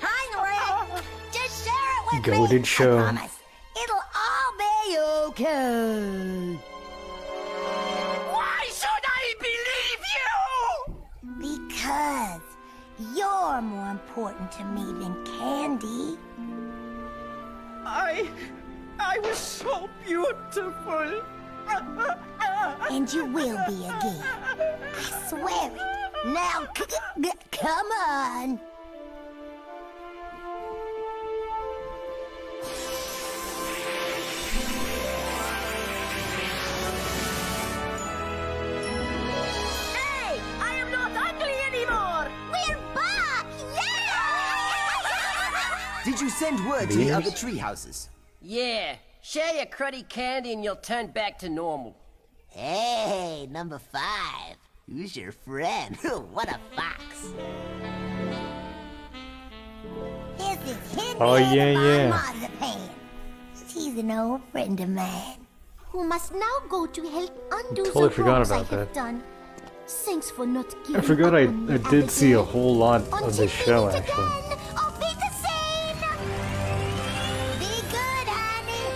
Heinrich, just share it with Goated show. I promise. It'll all be okay. Why should I believe you? Because you're more important to me than candy. I was so beautiful. And you will be again. I swear it. Now, come on. Hey, I am not ugly anymore. We're back. Yeah! Did you send word to the other tree houses? Yeah. Share your cruddy candy and you'll turn back to normal. Hey, number 5. Who's your friend? What a fox. This is hidden Oh, yeah, yeah. Marzipan. She's an old friend of mine. Who must now go to help undo Totally the forgot wrongs I about have that. done. Thanks for not giving I forgot up I on me, did see a Abigail. whole lot of this show actually. Auf Wiedersehen! Be good, honey!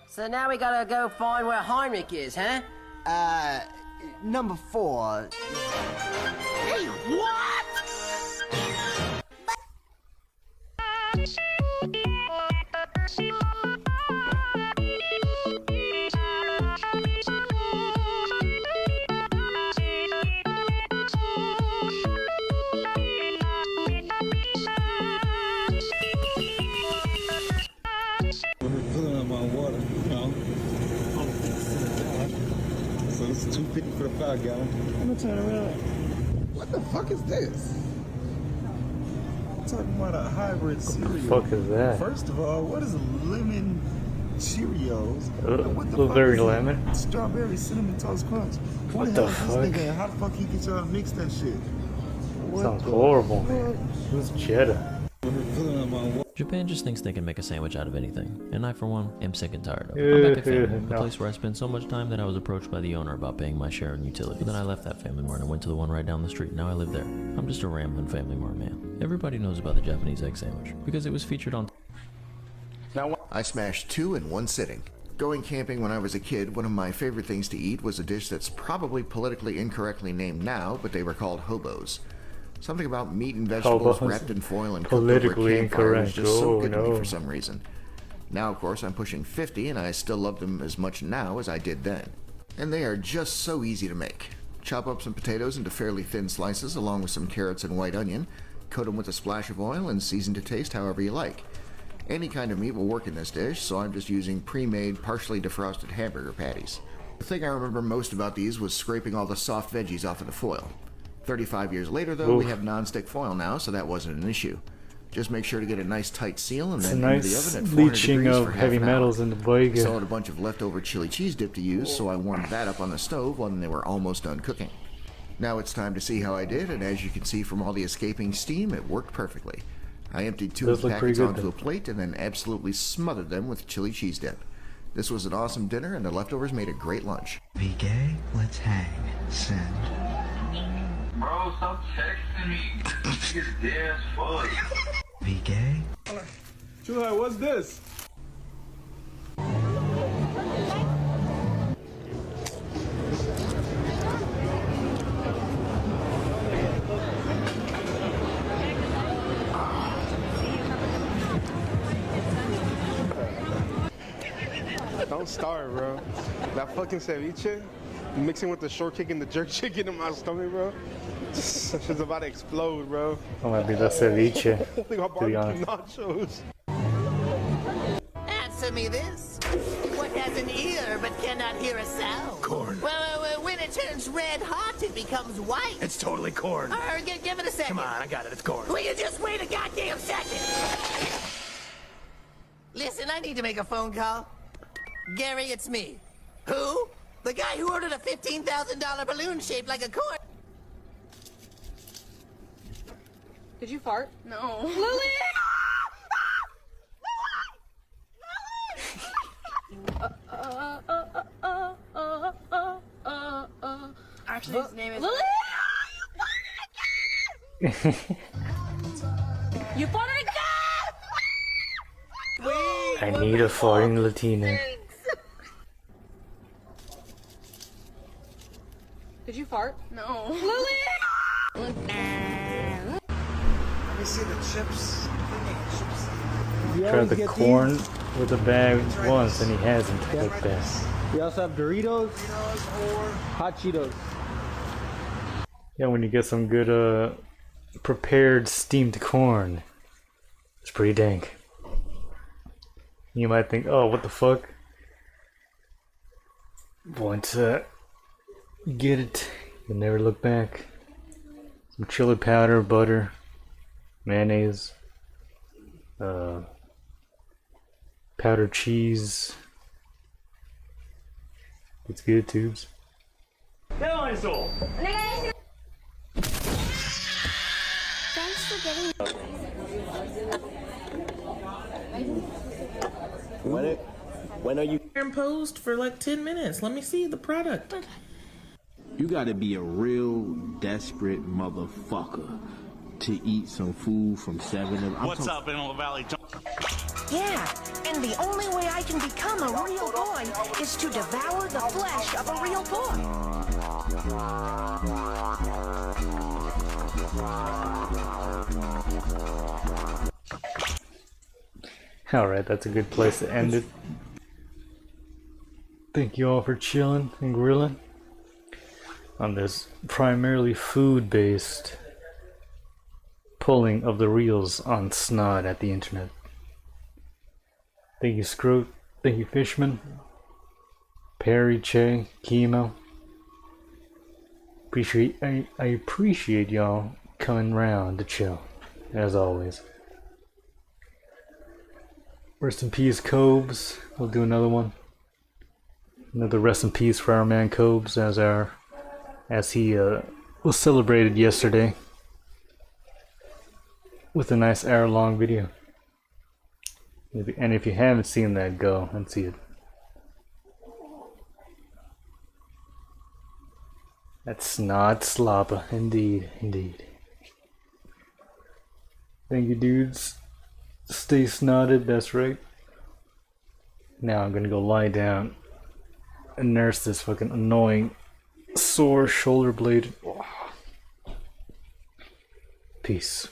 So now we gotta go find where Heinrich is, huh? Number 4. Hey, what? Filling up my water, you know. So it's $2.50 for the 5 gallon. I'm gonna turn around. What the fuck is this? Talking about a hybrid cereal. What the fuck is that? First of all, what is lemon Cheerios? And what the fuck Blueberry is lemon? Strawberry cinnamon toast crunch. What the the hell is fuck? this nigga? How the fuck he get y'all mix that shit? What Sounds the horrible, fuck? man. Who's cheddar? Filling up my water. Japan just thinks they can make a sandwich out of anything, and I, for one, am sick and tired of it. I'm back at family, a place where I spent so much time that I was approached by the owner about paying my share in utilities. Then I left that Family Mart and went to the one right down the street. Now I live there. I'm just a rambling Family Mart man. Everybody knows about the Japanese egg sandwich because it was featured on. I smashed 2 in one sitting. Going camping when I was a kid, one of my favorite things to eat was a dish that's probably politically incorrectly named now, but they were called hobos. Something about meat and vegetables Hobos. wrapped in foil and cooked over a Politically campfire was incorrect. just so Oh, good to me no. for some reason. Now, of course, I'm pushing 50, and I still love them as much now as I did then. And they are just so easy to make. Chop up some potatoes into fairly thin slices, along with some carrots and white onion. Coat them with a splash of oil and season to taste however you like. Any kind of meat will work in this dish, so I'm just using pre-made, partially defrosted hamburger patties. The thing I remember most about these was scraping all the soft veggies off of the foil. 35 years later, though, we Oof. have non-stick foil now, so that wasn't an issue. Just make sure to get a nice tight seal and It's then a into the nice oven at 400 leaching degrees of for half heavy an hour. metals in the burger. Still had a bunch of leftover chili cheese dip to use, so I warmed that up on the stove when they were almost done cooking. Now it's time to see how I did, and as you can see from all the escaping steam, it worked perfectly. I emptied 2 Does of the look pretty packets good, onto though. a plate and then absolutely smothered them with chili cheese dip. This was an awesome dinner, and the leftovers made a great lunch. Be gay, let's hang. Send. Bro, stop texting me. Nigga's gay as fuck. Be gay? Chuhai, what's this? Don't start, bro. That fucking ceviche, mixing with the short kick and the jerk chicken in my stomach, bro. That shit's about to explode, bro. That might be the ceviche, Holding our to be barbecue honest. nachos. Answer me this. What has an ear but cannot hear a sound? Corn. Well, when it turns red hot, it becomes white. It's totally corn. Give it a second. Come on, I got it. It's corn. Will you just wait a goddamn second? Listen, I need to make a phone call. Gary, it's me. Who? The guy who ordered a $15,000 balloon shaped like a corn. Did you fart? No. Lily! Actually, his name is Lily. You farted again! I need a foreign Latina. Did you fart? No. Lily! Let me see the chips. Tried the corn with a bag once and he hasn't like that. We also have Doritos or hot Cheetos. Yeah, when you get some good prepared steamed corn, it's pretty dank. You might think, oh, what the fuck? Once you get it, you'll never look back. Some chili powder, butter, mayonnaise, powdered cheese. It's good, tubes. Thanks for getting. When are you imposed for like 10 minutes? Let me see the product. You gotta be a real desperate motherfucker to eat some food from 7-Eleven. What's up, Inland Valley? Yeah, and the only way I can become a real boy is to devour the flesh of a real boy. Alright, that's a good place to end it. Thank you all for chilling and grilling on this primarily food-based pulling of the reels on Snod at the Internet. Thank you, Scroat. Thank you, Fishman. Perry, Che, Chemo. I appreciate y'all coming round to chill, as always. Rest in peace, Cobes. We'll do another one. Another rest in peace for our man Cobes, as he was celebrated yesterday with a nice hour-long video. And if you haven't seen that, go and see it. That's Snod Sloppa, indeed, indeed. Thank you, dudes. Stay snotted, that's right. Now I'm gonna go lie down and nurse this fucking annoying sore shoulder blade. Peace.